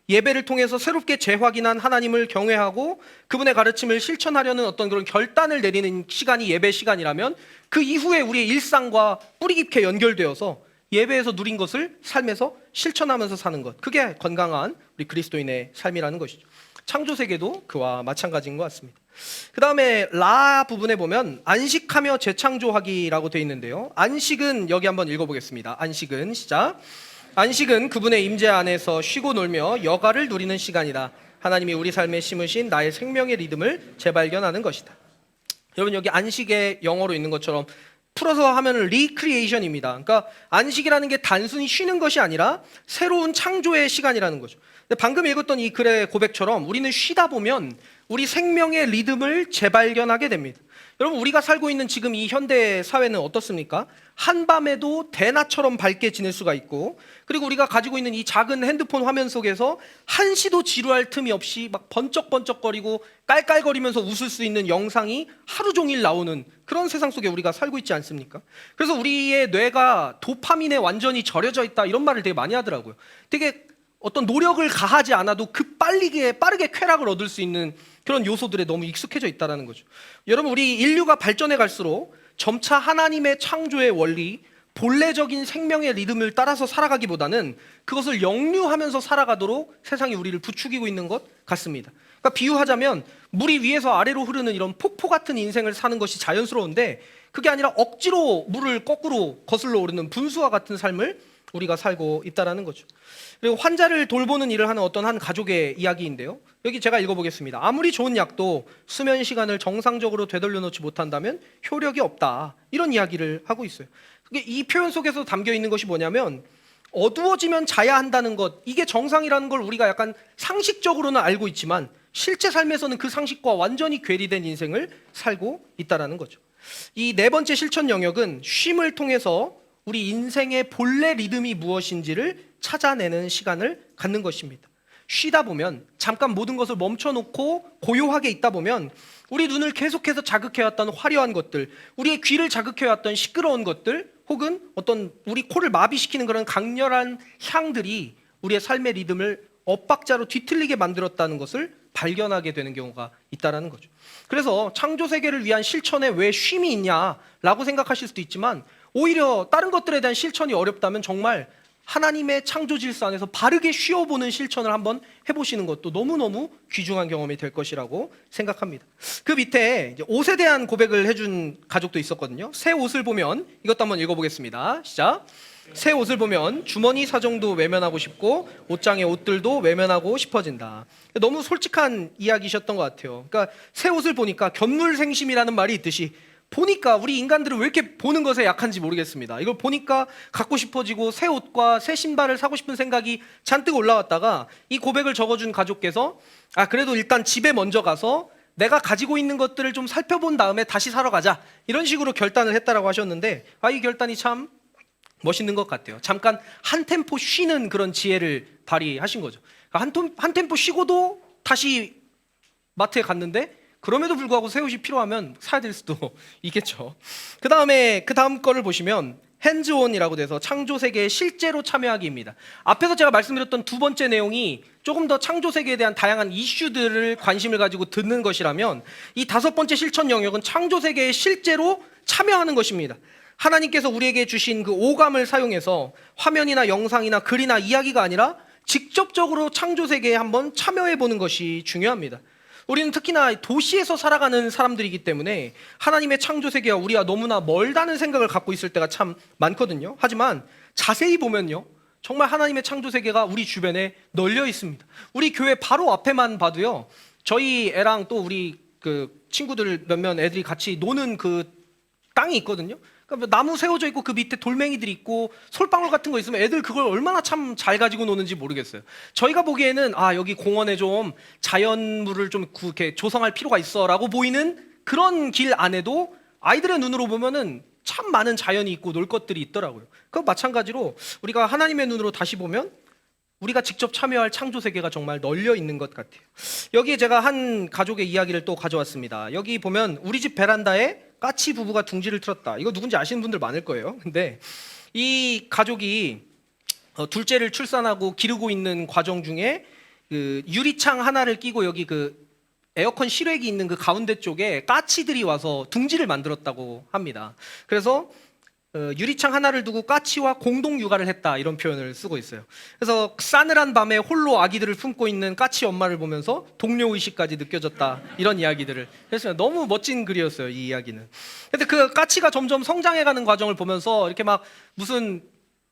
예배를 통해서 새롭게 재확인한 하나님을 경외하고 그분의 가르침을 실천하려는 어떤 그런 결단을 내리는 시간이 예배 시간이라면 그 이후에 우리의 일상과 뿌리 깊게 연결되어서 예배에서 누린 것을 삶에서 실천하면서 사는 것, 그게 건강한 우리 그리스도인의 삶이라는 것이죠. 창조세계도 그와 마찬가지인 것 같습니다. 그 다음에 라 부분에 보면 안식하며 재창조하기라고 되어 있는데요. 안식은 여기 한번 읽어보겠습니다. 안식은, 시작. 안식은 그분의 임재 안에서 쉬고 놀며 여가를 누리는 시간이다. 하나님이 우리 삶에 심으신 나의 생명의 리듬을 재발견하는 것이다. 여러분 여기 안식의 영어로 있는 것처럼 풀어서 하면 리크리에이션입니다. 그러니까 안식이라는 게 단순히 쉬는 것이 아니라 새로운 창조의 시간이라는 거죠. 근데 방금 읽었던 이 글의 고백처럼 우리는 쉬다 보면 우리 생명의 리듬을 재발견하게 됩니다. 여러분, 우리가 살고 있는 지금 이 현대 사회는 어떻습니까? 한밤에도 대낮처럼 밝게 지낼 수가 있고, 그리고 우리가 가지고 있는 이 작은 핸드폰 화면 속에서 한시도 지루할 틈이 없이 막 번쩍번쩍거리고 깔깔거리면서 웃을 수 있는 영상이 하루 종일 나오는 그런 세상 속에 우리가 살고 있지 않습니까? 그래서 우리의 뇌가 도파민에 완전히 절여져 있다, 이런 말을 되게 많이 하더라고요. 되게 어떤 노력을 가하지 않아도 빠르게 쾌락을 얻을 수 있는 그런 요소들에 너무 익숙해져 있다는 거죠. 여러분, 우리 인류가 발전해 갈수록 점차 하나님의 창조의 원리, 본래적인 생명의 리듬을 따라서 살아가기보다는 그것을 역류하면서 살아가도록 세상이 우리를 부추기고 있는 것 같습니다. 그러니까 비유하자면 물이 위에서 아래로 흐르는 이런 폭포 같은 인생을 사는 것이 자연스러운데, 그게 아니라 억지로 물을 거꾸로 거슬러 오르는 분수와 같은 삶을 우리가 살고 있다는 거죠. 그리고 환자를 돌보는 일을 하는 어떤 한 가족의 이야기인데요, 여기 제가 읽어보겠습니다. 아무리 좋은 약도 수면 시간을 정상적으로 되돌려 놓지 못한다면 효력이 없다, 이런 이야기를 하고 있어요. 이 표현 속에서 담겨 있는 것이 뭐냐면, 어두워지면 자야 한다는 것, 이게 정상이라는 걸 우리가 약간 상식적으로는 알고 있지만 실제 삶에서는 그 상식과 완전히 괴리된 인생을 살고 있다는 거죠. 이 네 번째 실천 영역은 쉼을 통해서 우리 인생의 본래 리듬이 무엇인지를 찾아내는 시간을 갖는 것입니다. 쉬다 보면, 잠깐 모든 것을 멈춰놓고 고요하게 있다 보면 우리 눈을 계속해서 자극해왔던 화려한 것들, 우리의 귀를 자극해왔던 시끄러운 것들, 혹은 어떤 우리 코를 마비시키는 그런 강렬한 향들이 우리의 삶의 리듬을 엇박자로 뒤틀리게 만들었다는 것을 발견하게 되는 경우가 있다는 거죠. 그래서 창조 세계를 위한 실천에 왜 쉼이 있냐라고 생각하실 수도 있지만, 오히려 다른 것들에 대한 실천이 어렵다면 정말 하나님의 창조 질서 안에서 바르게 쉬어보는 실천을 한번 해보시는 것도 너무너무 귀중한 경험이 될 것이라고 생각합니다. 그 밑에 이제 옷에 대한 고백을 해준 가족도 있었거든요. 새 옷을 보면, 이것도 한번 읽어보겠습니다. 시작. 새 옷을 보면 주머니 사정도 외면하고 싶고 옷장의 옷들도 외면하고 싶어진다. 너무 솔직한 이야기셨던 것 같아요. 그러니까 새 옷을 보니까 견물생심이라는 말이 있듯이, 보니까 우리 인간들은 왜 이렇게 보는 것에 약한지 모르겠습니다. 이걸 보니까 갖고 싶어지고 새 옷과 새 신발을 사고 싶은 생각이 잔뜩 올라왔다가, 이 고백을 적어준 가족께서 그래도 일단 집에 먼저 가서 내가 가지고 있는 것들을 좀 살펴본 다음에 다시 사러 가자, 이런 식으로 결단을 했다라고 하셨는데, 이 결단이 참 멋있는 것 같아요. 잠깐 한 템포 쉬는 그런 지혜를 발휘하신 거죠. 한 템포 쉬고도 다시 마트에 갔는데, 그럼에도 불구하고 새 옷이 필요하면 사야 될 수도 있겠죠. 그 다음 거를 보시면 핸즈온이라고 돼서 창조 세계에 실제로 참여하기입니다. 앞에서 제가 말씀드렸던 두 번째 내용이 조금 더 창조 세계에 대한 다양한 이슈들을 관심을 가지고 듣는 것이라면, 이 다섯 번째 실천 영역은 창조 세계에 실제로 참여하는 것입니다. 하나님께서 우리에게 주신 그 오감을 사용해서 화면이나 영상이나 글이나 이야기가 아니라 직접적으로 창조 세계에 한번 참여해 보는 것이 중요합니다. 우리는 특히나 도시에서 살아가는 사람들이기 때문에 하나님의 창조 세계와 우리가 너무나 멀다는 생각을 갖고 있을 때가 참 많거든요. 하지만 자세히 보면요, 정말 하나님의 창조 세계가 우리 주변에 널려 있습니다. 우리 교회 바로 앞에만 봐도요, 저희 애랑 또 우리 그 친구들 몇몇 애들이 같이 노는 그 땅이 있거든요. 그러니까 나무 세워져 있고 그 밑에 돌멩이들이 있고 솔방울 같은 거 있으면 애들 그걸 얼마나 참 잘 가지고 노는지 모르겠어요. 저희가 보기에는 여기 공원에 좀 자연물을 좀 이렇게 조성할 필요가 있어라고 보이는 그런 길 안에도 아이들의 눈으로 보면은 참 많은 자연이 있고 놀 것들이 있더라고요. 그 마찬가지로 우리가 하나님의 눈으로 다시 보면 우리가 직접 참여할 창조 세계가 정말 널려 있는 것 같아요. 여기에 제가 한 가족의 이야기를 또 가져왔습니다. 여기 보면 우리 집 베란다에 까치 부부가 둥지를 틀었다. 이거 누군지 아시는 분들 많을 거예요. 근데 이 가족이 둘째를 출산하고 기르고 있는 과정 중에 그 유리창 하나를 끼고 여기 그 에어컨 실외기 있는 그 가운데 쪽에 까치들이 와서 둥지를 만들었다고 합니다. 그래서 유리창 하나를 두고 까치와 공동 육아를 했다, 이런 표현을 쓰고 있어요. 그래서 싸늘한 밤에 홀로 아기들을 품고 있는 까치 엄마를 보면서 동료의식까지 느껴졌다, 이런 이야기들을 했어요. 너무 멋진 글이었어요, 이 이야기는. 근데 그 까치가 점점 성장해가는 과정을 보면서 이렇게 막 무슨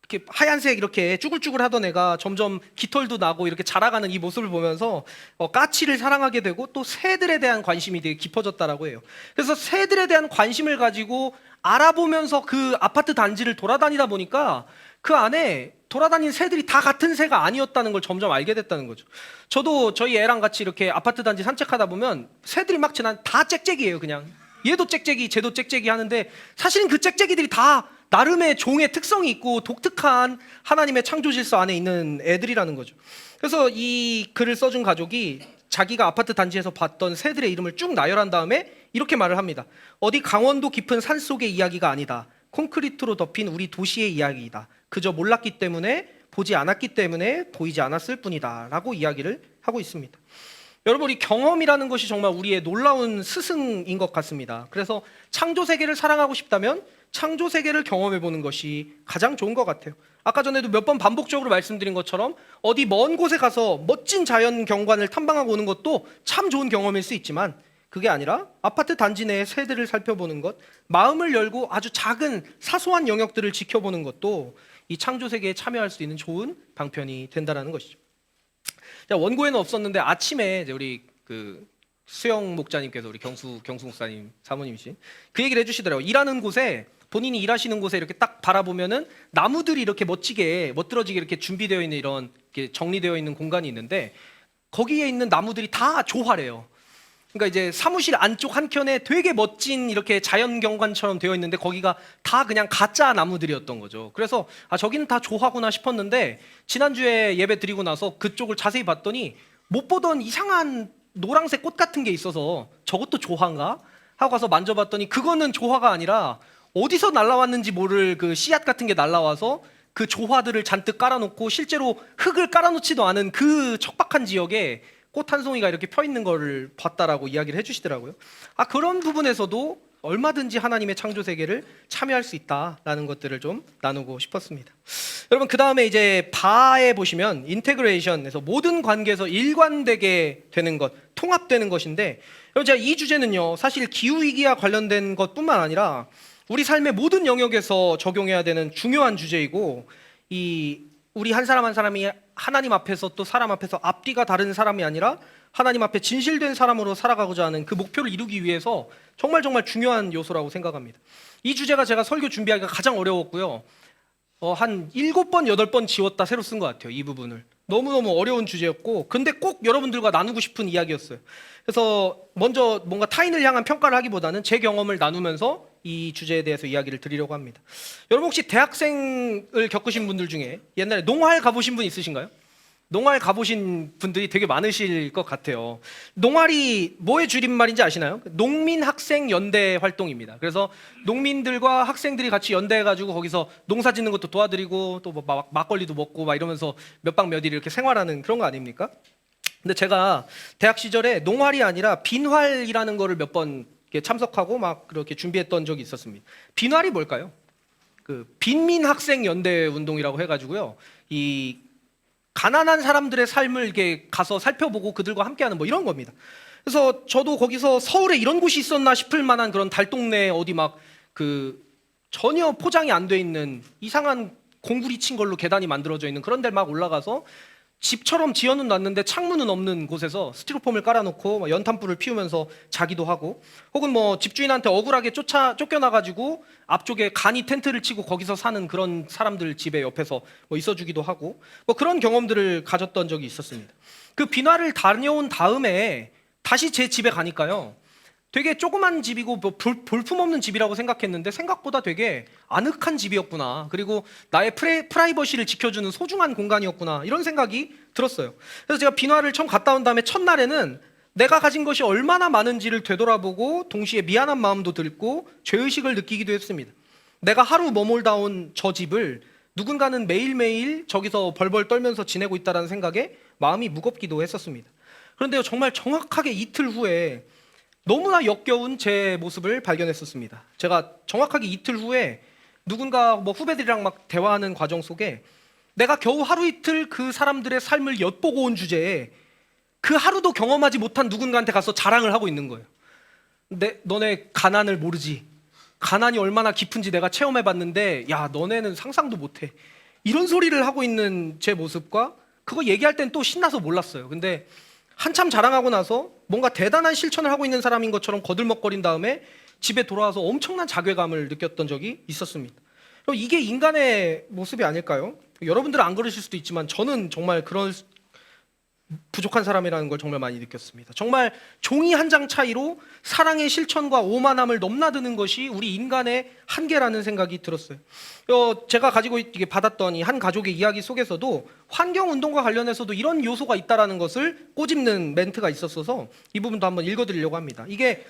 이렇게 하얀색 이렇게 쭈글쭈글 하던 애가 점점 깃털도 나고 이렇게 자라가는 이 모습을 보면서 까치를 사랑하게 되고 또 새들에 대한 관심이 되게 깊어졌다라고 해요. 그래서 새들에 대한 관심을 가지고 알아보면서 그 아파트 단지를 돌아다니다 보니까 그 안에 돌아다닌 새들이 다 같은 새가 아니었다는 걸 점점 알게 됐다는 거죠. 저도 저희 애랑 같이 이렇게 아파트 단지 산책하다 보면 새들이 막 지난 다 짹짹이에요. 그냥 얘도 짹짹이 쟤도 짹짹이 하는데 사실은 그 짹짹이들이 다 나름의 종의 특성이 있고 독특한 하나님의 창조 질서 안에 있는 애들이라는 거죠. 그래서 이 글을 써준 가족이 자기가 아파트 단지에서 봤던 새들의 이름을 쭉 나열한 다음에 이렇게 말을 합니다. 어디 강원도 깊은 산속의 이야기가 아니다. 콘크리트로 덮인 우리 도시의 이야기이다. 그저 몰랐기 때문에, 보지 않았기 때문에 보이지 않았을 뿐이다 라고 이야기를 하고 있습니다. 여러분, 이 경험이라는 것이 정말 우리의 놀라운 스승인 것 같습니다. 그래서 창조 세계를 사랑하고 싶다면 창조 세계를 경험해 보는 것이 가장 좋은 것 같아요. 아까 전에도 몇 번 반복적으로 말씀드린 것처럼 어디 먼 곳에 가서 멋진 자연 경관을 탐방하고 오는 것도 참 좋은 경험일 수 있지만, 그게 아니라 아파트 단지 내의 새들을 살펴보는 것, 마음을 열고 아주 작은 사소한 영역들을 지켜보는 것도 이 창조 세계에 참여할 수 있는 좋은 방편이 된다는 것이죠. 원고에는 없었는데 아침에 이제 우리 그 수영 목자님께서, 우리 경수 목사님 사모님이신, 그 얘기를 해주시더라고요. 일하는 곳에, 본인이 일하시는 곳에 이렇게 딱 바라보면은 나무들이 이렇게 멋들어지게 이렇게 준비되어 있는, 이런 이렇게 정리되어 있는 공간이 있는데 거기에 있는 나무들이 다 조화래요. 그러니까 이제 사무실 안쪽 한켠에 되게 멋진 이렇게 자연 경관처럼 되어 있는데 거기가 다 그냥 가짜 나무들이었던 거죠. 그래서 저기는 다 조화구나 싶었는데 지난주에 예배 드리고 나서 그쪽을 자세히 봤더니 못 보던 이상한 노란색 꽃 같은 게 있어서 저것도 조화인가 하고 가서 만져봤더니 그거는 조화가 아니라 어디서 날라왔는지 모를 그 씨앗 같은 게 날라와서 그 조화들을 잔뜩 깔아놓고 실제로 흙을 깔아놓지도 않은 그 척박한 지역에 꽃 한 송이가 이렇게 펴 있는 거를 봤다라고 이야기를 해주시더라고요. 그런 부분에서도 얼마든지 하나님의 창조 세계를 참여할 수 있다라는 것들을 좀 나누고 싶었습니다. 여러분, 그 다음에 이제 바에 보시면 인테그레이션에서 모든 관계에서 일관되게 되는 것, 통합되는 것인데, 여러분, 제가 이 주제는요 사실 기후 위기와 관련된 것뿐만 아니라 우리 삶의 모든 영역에서 적용해야 되는 중요한 주제이고, 우리 한 사람 한 사람이 하나님 앞에서, 또 사람 앞에서 앞뒤가 다른 사람이 아니라 하나님 앞에 진실된 사람으로 살아가고자 하는 그 목표를 이루기 위해서 정말 중요한 요소라고 생각합니다. 이 주제가 제가 설교 준비하기가 가장 어려웠고요. 한 7번, 8번 지웠다 새로 쓴 것 같아요. 이 부분을. 너무너무 어려운 주제였고, 근데 꼭 여러분들과 나누고 싶은 이야기였어요. 그래서 먼저 뭔가 타인을 향한 평가를 하기보다는 제 경험을 나누면서 이 주제에 대해서 이야기를 드리려고 합니다. 여러분, 혹시 대학생을 겪으신 분들 중에 옛날에 농활 가보신 분 있으신가요? 농활 가보신 분들이 되게 많으실 것 같아요. 농활이 뭐의 줄임말인지 아시나요? 농민학생연대 활동입니다. 그래서 농민들과 학생들이 같이 연대해가지고 거기서 농사 짓는 것도 도와드리고 또 뭐 막걸리도 먹고 막 이러면서 몇 박 몇 일 이렇게 생활하는 그런 거 아닙니까? 근데 제가 대학 시절에 농활이 아니라 빈활이라는 거를 몇 번 참석하고 막 그렇게 준비했던 적이 있었습니다. 빈활이 뭘까요? 그 빈민학생연대 운동이라고 해가지고요, 이 가난한 사람들의 삶을 이렇게 가서 살펴보고 그들과 함께하는 뭐 이런 겁니다. 그래서 저도 거기서 서울에 이런 곳이 있었나 싶을 만한 그런 달동네 어디 막 그 전혀 포장이 안 돼 있는 이상한 공구리 친 걸로 계단이 만들어져 있는 그런 데를 막 올라가서 집처럼 지어는 놨는데 창문은 없는 곳에서 스티로폼을 깔아놓고 연탄불을 피우면서 자기도 하고, 혹은 뭐 집주인한테 억울하게 쫓겨나가지고 앞쪽에 간이 텐트를 치고 거기서 사는 그런 사람들 집에 옆에서 뭐 있어주기도 하고, 뭐 그런 경험들을 가졌던 적이 있었습니다. 그 빈화를 다녀온 다음에 다시 제 집에 가니까요, 되게 조그만 집이고 뭐 볼품없는 집이라고 생각했는데 생각보다 되게 아늑한 집이었구나, 그리고 나의 프라이버시를 지켜주는 소중한 공간이었구나, 이런 생각이 들었어요. 그래서 제가 빈화를 처음 갔다 온 다음에 첫날에는 내가 가진 것이 얼마나 많은지를 되돌아보고 동시에 미안한 마음도 들고 죄의식을 느끼기도 했습니다. 내가 하루 머물다 온 저 집을 누군가는 매일매일 저기서 벌벌 떨면서 지내고 있다는 생각에 마음이 무겁기도 했었습니다. 그런데요, 정말 정확하게 이틀 후에 너무나 역겨운 제 모습을 발견했었습니다. 제가 정확하게 이틀 후에 누군가 뭐 후배들이랑 막 대화하는 과정 속에 내가 겨우 하루 이틀 그 사람들의 삶을 엿보고 온 주제에 그 하루도 경험하지 못한 누군가한테 가서 자랑을 하고 있는 거예요. 너네 가난을 모르지. 가난이 얼마나 깊은지 내가 체험해봤는데 야, 너네는 상상도 못해. 이런 소리를 하고 있는 제 모습과 그거 얘기할 땐 또 신나서 몰랐어요. 근데 한참 자랑하고 나서 뭔가 대단한 실천을 하고 있는 사람인 것처럼 거들먹거린 다음에 집에 돌아와서 엄청난 자괴감을 느꼈던 적이 있었습니다. 이게 인간의 모습이 아닐까요? 여러분들은 안 그러실 수도 있지만 저는 정말 부족한 사람이라는 걸 정말 많이 느꼈습니다. 정말 종이 한 장 차이로 사랑의 실천과 오만함을 넘나드는 것이 우리 인간의 한계라는 생각이 들었어요. 제가 가지고 이게 받았던 이 한 가족의 이야기 속에서도 환경운동과 관련해서도 이런 요소가 있다라는 것을 꼬집는 멘트가 있었어서 이 부분도 한번 읽어드리려고 합니다. 이게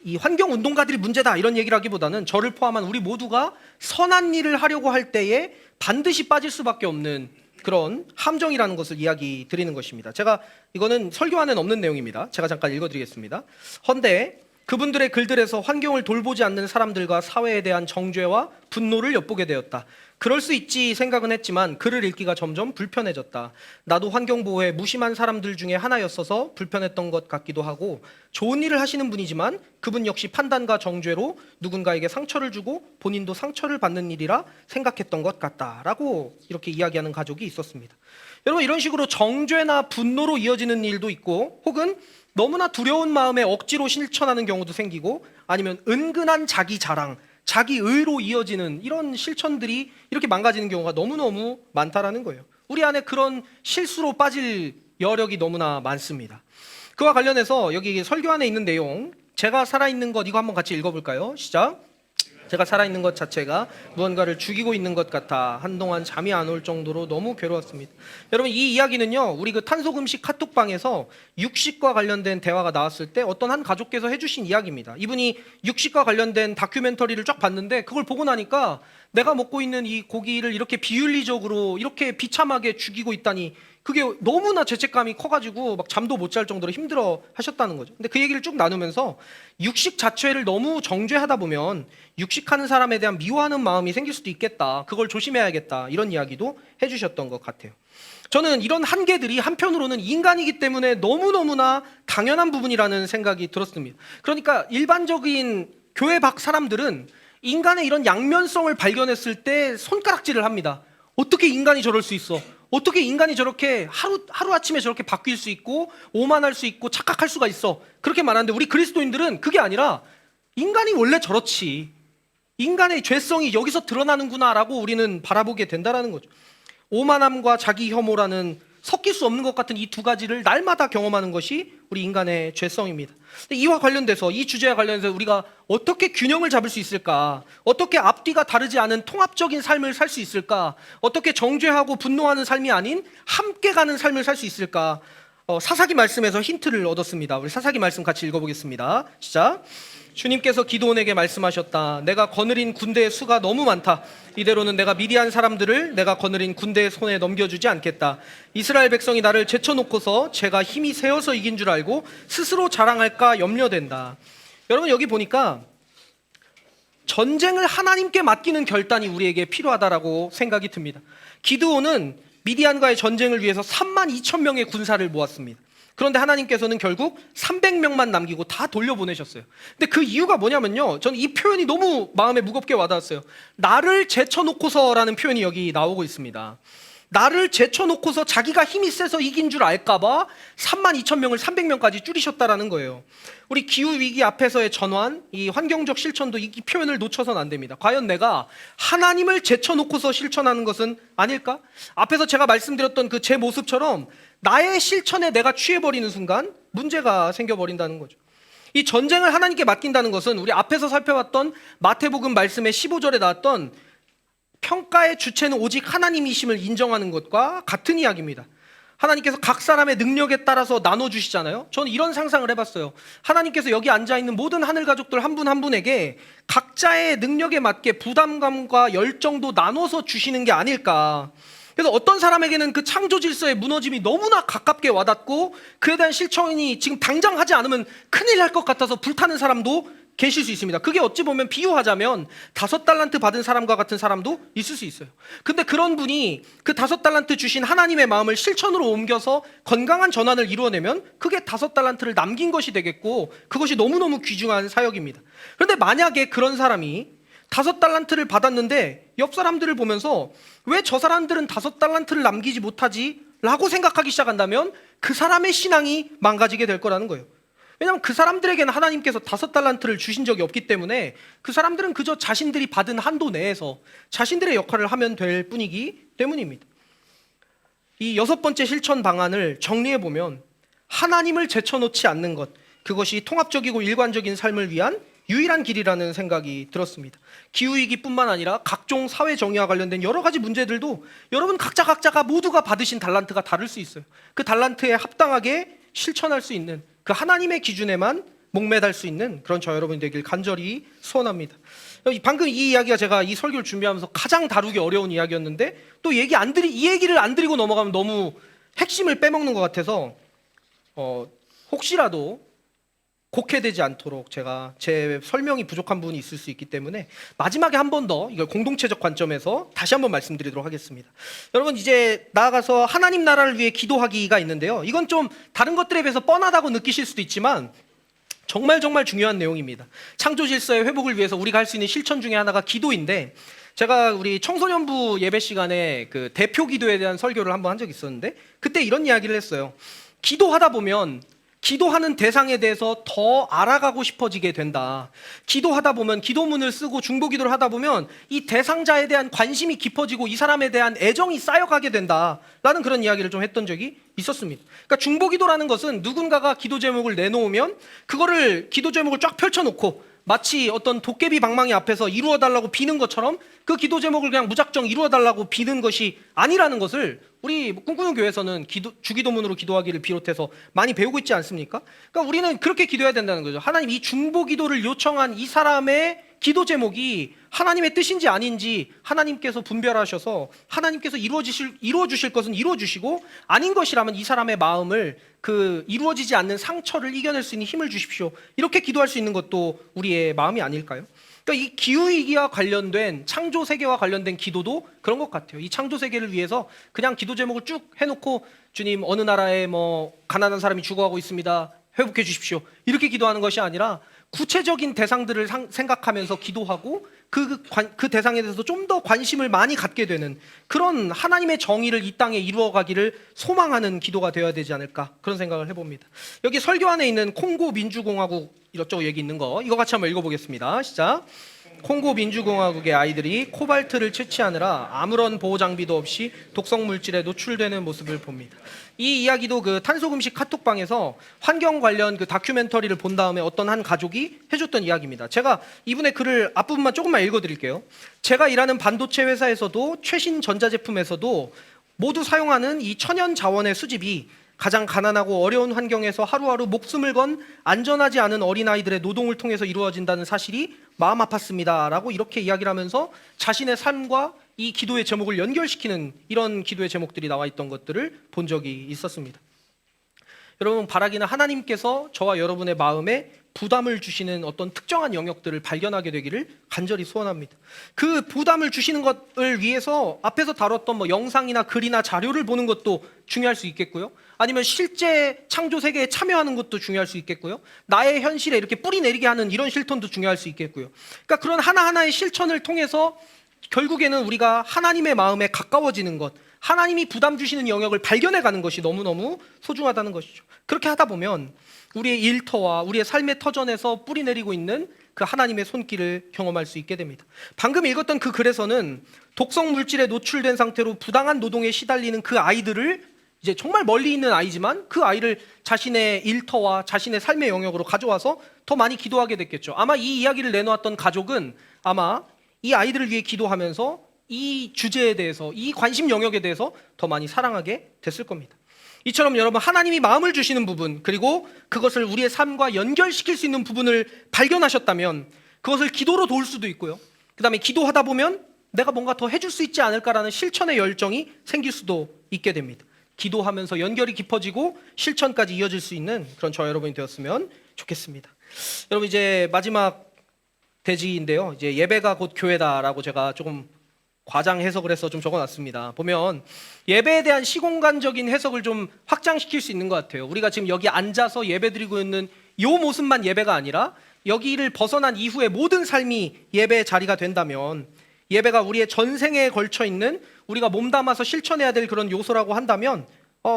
이 환경운동가들이 문제다 이런 얘기라기보다는 저를 포함한 우리 모두가 선한 일을 하려고 할 때에 반드시 빠질 수밖에 없는 그런 함정이라는 것을 이야기 드리는 것입니다. 제가 이거는 설교안에는 없는 내용입니다. 제가 잠깐 읽어드리겠습니다. 헌데 그분들의 글들에서 환경을 돌보지 않는 사람들과 사회에 대한 정죄와 분노를 엿보게 되었다. 그럴 수 있지 생각은 했지만 글을 읽기가 점점 불편해졌다. 나도 환경보호에 무심한 사람들 중에 하나였어서 불편했던 것 같기도 하고 좋은 일을 하시는 분이지만 그분 역시 판단과 정죄로 누군가에게 상처를 주고 본인도 상처를 받는 일이라 생각했던 것 같다라고 이렇게 이야기하는 가족이 있었습니다. 여러분 이런 식으로 정죄나 분노로 이어지는 일도 있고 혹은 너무나 두려운 마음에 억지로 실천하는 경우도 생기고 아니면 은근한 자기 자랑, 자기 의로 이어지는 이런 실천들이 이렇게 망가지는 경우가 너무너무 많다라는 거예요. 우리 안에 그런 실수로 빠질 여력이 너무나 많습니다. 그와 관련해서 여기 설교 안에 있는 내용, 제가 살아있는 것 이거 한번 같이 읽어볼까요? 시작. 제가 살아있는 것 자체가 무언가를 죽이고 있는 것 같아 한동안 잠이 안 올 정도로 너무 괴로웠습니다. 여러분 이 이야기는요 우리 그 탄소금식 카톡방에서 육식과 관련된 대화가 나왔을 때 어떤 한 가족께서 해주신 이야기입니다. 이분이 육식과 관련된 다큐멘터리를 쫙 봤는데 그걸 보고 나니까 내가 먹고 있는 이 고기를 이렇게 비윤리적으로 이렇게 비참하게 죽이고 있다니 그게 너무나 죄책감이 커가지고 막 잠도 못 잘 정도로 힘들어 하셨다는 거죠. 근데 그 얘기를 쭉 나누면서 육식 자체를 너무 정죄하다 보면 육식하는 사람에 대한 미워하는 마음이 생길 수도 있겠다. 그걸 조심해야겠다. 이런 이야기도 해주셨던 것 같아요. 저는 이런 한계들이 한편으로는 인간이기 때문에 너무너무나 당연한 부분이라는 생각이 들었습니다. 그러니까 일반적인 교회 밖 사람들은 인간의 이런 양면성을 발견했을 때 손가락질을 합니다. 어떻게 인간이 저럴 수 있어? 어떻게 인간이 저렇게 하루아침에 저렇게 바뀔 수 있고 오만할 수 있고 착각할 수가 있어? 그렇게 말하는데 우리 그리스도인들은 그게 아니라 인간이 원래 저렇지. 인간의 죄성이 여기서 드러나는구나라고 우리는 바라보게 된다는 거죠. 오만함과 자기 혐오라는 섞일 수 없는 것 같은 이 두 가지를 날마다 경험하는 것이 우리 인간의 죄성입니다. 이와 관련돼서 이 주제와 관련해서 우리가 어떻게 균형을 잡을 수 있을까? 어떻게 앞뒤가 다르지 않은 통합적인 삶을 살 수 있을까? 어떻게 정죄하고 분노하는 삶이 아닌 함께 가는 삶을 살 수 있을까? 사사기 말씀에서 힌트를 얻었습니다. 우리 사사기 말씀 같이 읽어보겠습니다. 시작. 주님께서 기드온에게 말씀하셨다. 내가 거느린 군대의 수가 너무 많다. 이대로는 내가 미디안 사람들을 내가 거느린 군대의 손에 넘겨주지 않겠다. 이스라엘 백성이 나를 제쳐놓고서 제가 힘이 세어서 이긴 줄 알고 스스로 자랑할까 염려된다. 여러분 여기 보니까 전쟁을 하나님께 맡기는 결단이 우리에게 필요하다라고 생각이 듭니다. 기드온은 미디안과의 전쟁을 위해서 32,000명의 군사를 모았습니다. 그런데 하나님께서는 결국 300명만 남기고 다 돌려보내셨어요. 근데 그 이유가 뭐냐면요, 저는 이 표현이 너무 마음에 무겁게 와닿았어요. 나를 제쳐놓고서라는 표현이 여기 나오고 있습니다. 나를 제쳐놓고서 자기가 힘이 세서 이긴 줄 알까봐 32,000명을 300명까지 줄이셨다라는 거예요. 우리 기후위기 앞에서의 전환, 이 환경적 실천도 이 표현을 놓쳐서는 안 됩니다. 과연 내가 하나님을 제쳐놓고서 실천하는 것은 아닐까? 앞에서 제가 말씀드렸던 그 제 모습처럼 나의 실천에 내가 취해버리는 순간 문제가 생겨버린다는 거죠. 이 전쟁을 하나님께 맡긴다는 것은 우리 앞에서 살펴봤던 마태복음 말씀의 15절에 나왔던 평가의 주체는 오직 하나님이심을 인정하는 것과 같은 이야기입니다. 하나님께서 각 사람의 능력에 따라서 나눠주시잖아요. 저는 이런 상상을 해봤어요. 하나님께서 여기 앉아있는 모든 하늘 가족들 한 분 한 분에게 각자의 능력에 맞게 부담감과 열정도 나눠서 주시는 게 아닐까. 그래서 어떤 사람에게는 그 창조 질서의 무너짐이 너무나 가깝게 와닿고 그에 대한 실천이 지금 당장 하지 않으면 큰일 날 것 같아서 불타는 사람도 계실 수 있습니다. 그게 어찌 보면 비유하자면 5달란트 받은 사람과 같은 사람도 있을 수 있어요. 근데 그런 분이 그 5달란트 주신 하나님의 마음을 실천으로 옮겨서 건강한 전환을 이루어내면 그게 5달란트를 남긴 것이 되겠고 그것이 너무너무 귀중한 사역입니다. 그런데 만약에 그런 사람이 5달란트를 받았는데 옆 사람들을 보면서 왜 저 사람들은 5달란트를 남기지 못하지? 라고 생각하기 시작한다면 그 사람의 신앙이 망가지게 될 거라는 거예요. 왜냐하면 그 사람들에게는 하나님께서 5달란트를 주신 적이 없기 때문에 그 사람들은 그저 자신들이 받은 한도 내에서 자신들의 역할을 하면 될 뿐이기 때문입니다. 이 6번째 실천 방안을 정리해 보면 하나님을 제쳐놓지 않는 것, 그것이 통합적이고 일관적인 삶을 위한 유일한 길이라는 생각이 들었습니다. 기후위기뿐만 아니라 각종 사회 정의와 관련된 여러 가지 문제들도 여러분 각자가 모두가 받으신 달란트가 다를 수 있어요. 그 달란트에 합당하게 실천할 수 있는 그 하나님의 기준에만 목매달 수 있는 그런 저 여러분이 되길 간절히 소원합니다. 방금 이 이야기가 제가 이 설교를 준비하면서 가장 다루기 어려운 이야기였는데 또 이 얘기를 안 드리고 넘어가면 너무 핵심을 빼먹는 것 같아서 혹시라도 곡해되지 않도록 제가 제 설명이 부족한 부분이 있을 수 있기 때문에 마지막에 한 번 더 이걸 공동체적 관점에서 다시 한번 말씀드리도록 하겠습니다. 여러분, 이제 나아가서 하나님 나라를 위해 기도하기가 있는데요. 이건 좀 다른 것들에 비해서 뻔하다고 느끼실 수도 있지만 정말 중요한 내용입니다. 창조 질서의 회복을 위해서 우리가 할 수 있는 실천 중에 하나가 기도인데, 제가 우리 청소년부 예배 시간에 그 대표 기도에 대한 설교를 한번 한 적이 있었는데 그때 이런 이야기를 했어요. 기도하다 보면 기도하는 대상에 대해서 더 알아가고 싶어지게 된다. 기도하다 보면, 기도문을 쓰고 중보기도를 하다 보면 이 대상자에 대한 관심이 깊어지고 이 사람에 대한 애정이 쌓여가게 된다라는 그런 이야기를 좀 했던 적이 있었습니다. 그러니까 중보기도라는 것은 누군가가 기도 제목을 내놓으면 그거를 기도 제목을 쫙 펼쳐놓고 마치 어떤 도깨비 방망이 앞에서 이루어달라고 비는 것처럼 그 기도 제목을 그냥 무작정 이루어달라고 비는 것이 아니라는 것을 우리 꿈꾸는 교회에서는 주기도문으로 기도하기를 비롯해서 많이 배우고 있지 않습니까? 그러니까 우리는 그렇게 기도해야 된다는 거죠. 하나님, 이 중보기도를 요청한 이 사람의 기도 제목이 하나님의 뜻인지 아닌지 하나님께서 분별하셔서 하나님께서 이루어주실 것은 이루어주시고 아닌 것이라면 이 사람의 마음을 그 이루어지지 않는 상처를 이겨낼 수 있는 힘을 주십시오. 이렇게 기도할 수 있는 것도 우리의 마음이 아닐까요? 그러니까 이 기후위기와 관련된 창조 세계와 관련된 기도도 그런 것 같아요. 이 창조 세계를 위해서 그냥 기도 제목을 쭉 해놓고 주님, 어느 나라에 가난한 사람이 죽어가고 있습니다, 회복해 주십시오, 이렇게 기도하는 것이 아니라 구체적인 대상들을 생각하면서 기도하고 그 대상에 대해서 좀 더 관심을 많이 갖게 되는 그런 하나님의 정의를 이 땅에 이루어가기를 소망하는 기도가 되어야 되지 않을까, 그런 생각을 해봅니다. 여기 설교 안에 있는 콩고 민주공화국 이것저것 얘기 있는 거, 이거 같이 한번 읽어보겠습니다. 시작. 콩고 민주공화국의 아이들이 코발트를 채취하느라 아무런 보호 장비도 없이 독성 물질에 노출되는 모습을 봅니다. 이 이야기도 그 탄소금식 카톡방에서 환경 관련 그 다큐멘터리를 본 다음에 어떤 한 가족이 해줬던 이야기입니다. 제가 이분의 글을 앞부분만 조금만 읽어드릴게요. 제가 일하는 반도체 회사에서도 최신 전자제품에서도 모두 사용하는 이 천연 자원의 수집이 가장 가난하고 어려운 환경에서 하루하루 목숨을 건 안전하지 않은 어린아이들의 노동을 통해서 이루어진다는 사실이 마음 아팠습니다 라고 이렇게 이야기를 하면서 자신의 삶과 이 기도의 제목을 연결시키는 이런 기도의 제목들이 나와 있던 것들을 본 적이 있었습니다. 여러분, 바라기는 하나님께서 저와 여러분의 마음에 부담을 주시는 어떤 특정한 영역들을 발견하게 되기를 간절히 소원합니다. 그 부담을 주시는 것을 위해서 앞에서 다뤘던 영상이나 글이나 자료를 보는 것도 중요할 수 있겠고요. 아니면 실제 창조 세계에 참여하는 것도 중요할 수 있겠고요. 나의 현실에 이렇게 뿌리 내리게 하는 이런 실천도 중요할 수 있겠고요. 그러니까 그런 하나하나의 실천을 통해서 결국에는 우리가 하나님의 마음에 가까워지는 것, 하나님이 부담 주시는 영역을 발견해가는 것이 너무너무 소중하다는 것이죠. 그렇게 하다 보면 우리의 일터와 우리의 삶의 터전에서 뿌리 내리고 있는 그 하나님의 손길을 경험할 수 있게 됩니다. 방금 읽었던 그 글에서는 독성 물질에 노출된 상태로 부당한 노동에 시달리는 그 아이들을, 이제 정말 멀리 있는 아이지만 그 아이를 자신의 일터와 자신의 삶의 영역으로 가져와서 더 많이 기도하게 됐겠죠. 아마 이 이야기를 내놓았던 가족은 아마 이 아이들을 위해 기도하면서 이 주제에 대해서, 이 관심 영역에 대해서 더 많이 사랑하게 됐을 겁니다. 이처럼 여러분, 하나님이 마음을 주시는 부분, 그리고 그것을 우리의 삶과 연결시킬 수 있는 부분을 발견하셨다면 그것을 기도로 도울 수도 있고요. 그 다음에 기도하다 보면 내가 뭔가 더 해줄 수 있지 않을까라는 실천의 열정이 생길 수도 있게 됩니다. 기도하면서 연결이 깊어지고 실천까지 이어질 수 있는 그런 저 여러분이 되었으면 좋겠습니다. 여러분, 이제 마지막 대지인데요. 이제 예배가 곧 교회다라고 제가 조금 과장 해석을 해서 좀 적어놨습니다. 보면 예배에 대한 시공간적인 해석을 좀 확장시킬 수 있는 것 같아요. 우리가 지금 여기 앉아서 예배드리고 있는 이 모습만 예배가 아니라 여기를 벗어난 이후의 모든 삶이 예배의 자리가 된다면, 예배가 우리의 전생에 걸쳐 있는 우리가 몸담아서 실천해야 될 그런 요소라고 한다면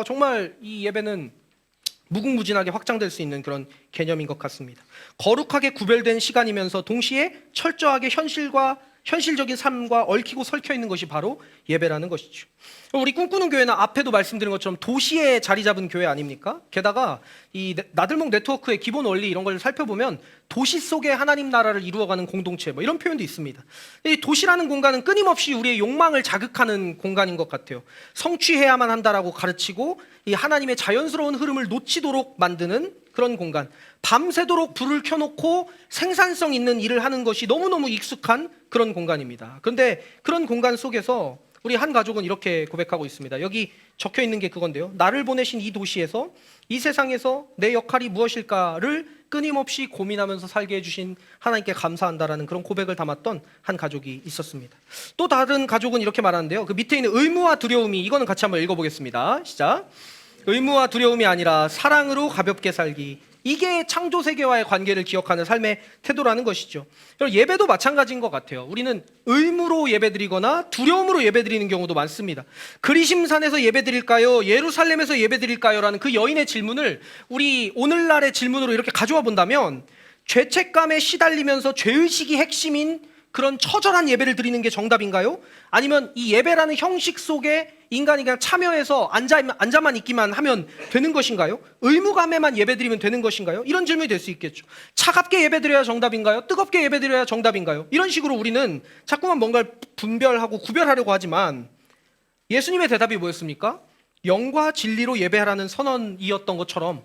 정말 이 예배는 무궁무진하게 확장될 수 있는 그런 개념인 것 같습니다. 거룩하게 구별된 시간이면서 동시에 철저하게 현실적인 삶과 얽히고 설켜 있는 것이 바로 예배라는 것이죠. 우리 꿈꾸는 교회는 앞에도 말씀드린 것처럼 도시에 자리 잡은 교회 아닙니까? 게다가 이 나들목 네트워크의 기본 원리 이런 걸 살펴보면 도시 속에 하나님 나라를 이루어가는 공동체 뭐 이런 표현도 있습니다. 이 도시라는 공간은 끊임없이 우리의 욕망을 자극하는 공간인 것 같아요. 성취해야만 한다라고 가르치고 이 하나님의 자연스러운 흐름을 놓치도록 만드는 그런 공간, 밤새도록 불을 켜놓고 생산성 있는 일을 하는 것이 너무너무 익숙한 그런 공간입니다. 그런데 그런 공간 속에서 우리 한 가족은 이렇게 고백하고 있습니다. 여기 적혀 있는 게 그건데요. 나를 보내신 이 도시에서, 이 세상에서 내 역할이 무엇일까를 끊임없이 고민하면서 살게 해주신 하나님께 감사한다라는 그런 고백을 담았던 한 가족이 있었습니다. 또 다른 가족은 이렇게 말하는데요. 그 밑에 있는 의무와 두려움이, 이거는 같이 한번 읽어보겠습니다. 시작. 의무와 두려움이 아니라 사랑으로 가볍게 살기. 이게 창조 세계와의 관계를 기억하는 삶의 태도라는 것이죠. 예배도 마찬가지인 것 같아요. 우리는 의무로 예배드리거나 두려움으로 예배드리는 경우도 많습니다. 그리심산에서 예배드릴까요? 예루살렘에서 예배드릴까요? 라는 그 여인의 질문을 우리 오늘날의 질문으로 이렇게 가져와 본다면 죄책감에 시달리면서 죄의식이 핵심인 그런 처절한 예배를 드리는 게 정답인가요? 아니면 이 예배라는 형식 속에 인간이 그냥 참여해서 앉아만 있기만 하면 되는 것인가요? 의무감에만 예배드리면 되는 것인가요? 이런 질문이 될 수 있겠죠. 차갑게 예배드려야 정답인가요? 뜨겁게 예배드려야 정답인가요? 이런 식으로 우리는 자꾸만 뭔가를 분별하고 구별하려고 하지만 예수님의 대답이 뭐였습니까? 영과 진리로 예배하라는 선언이었던 것처럼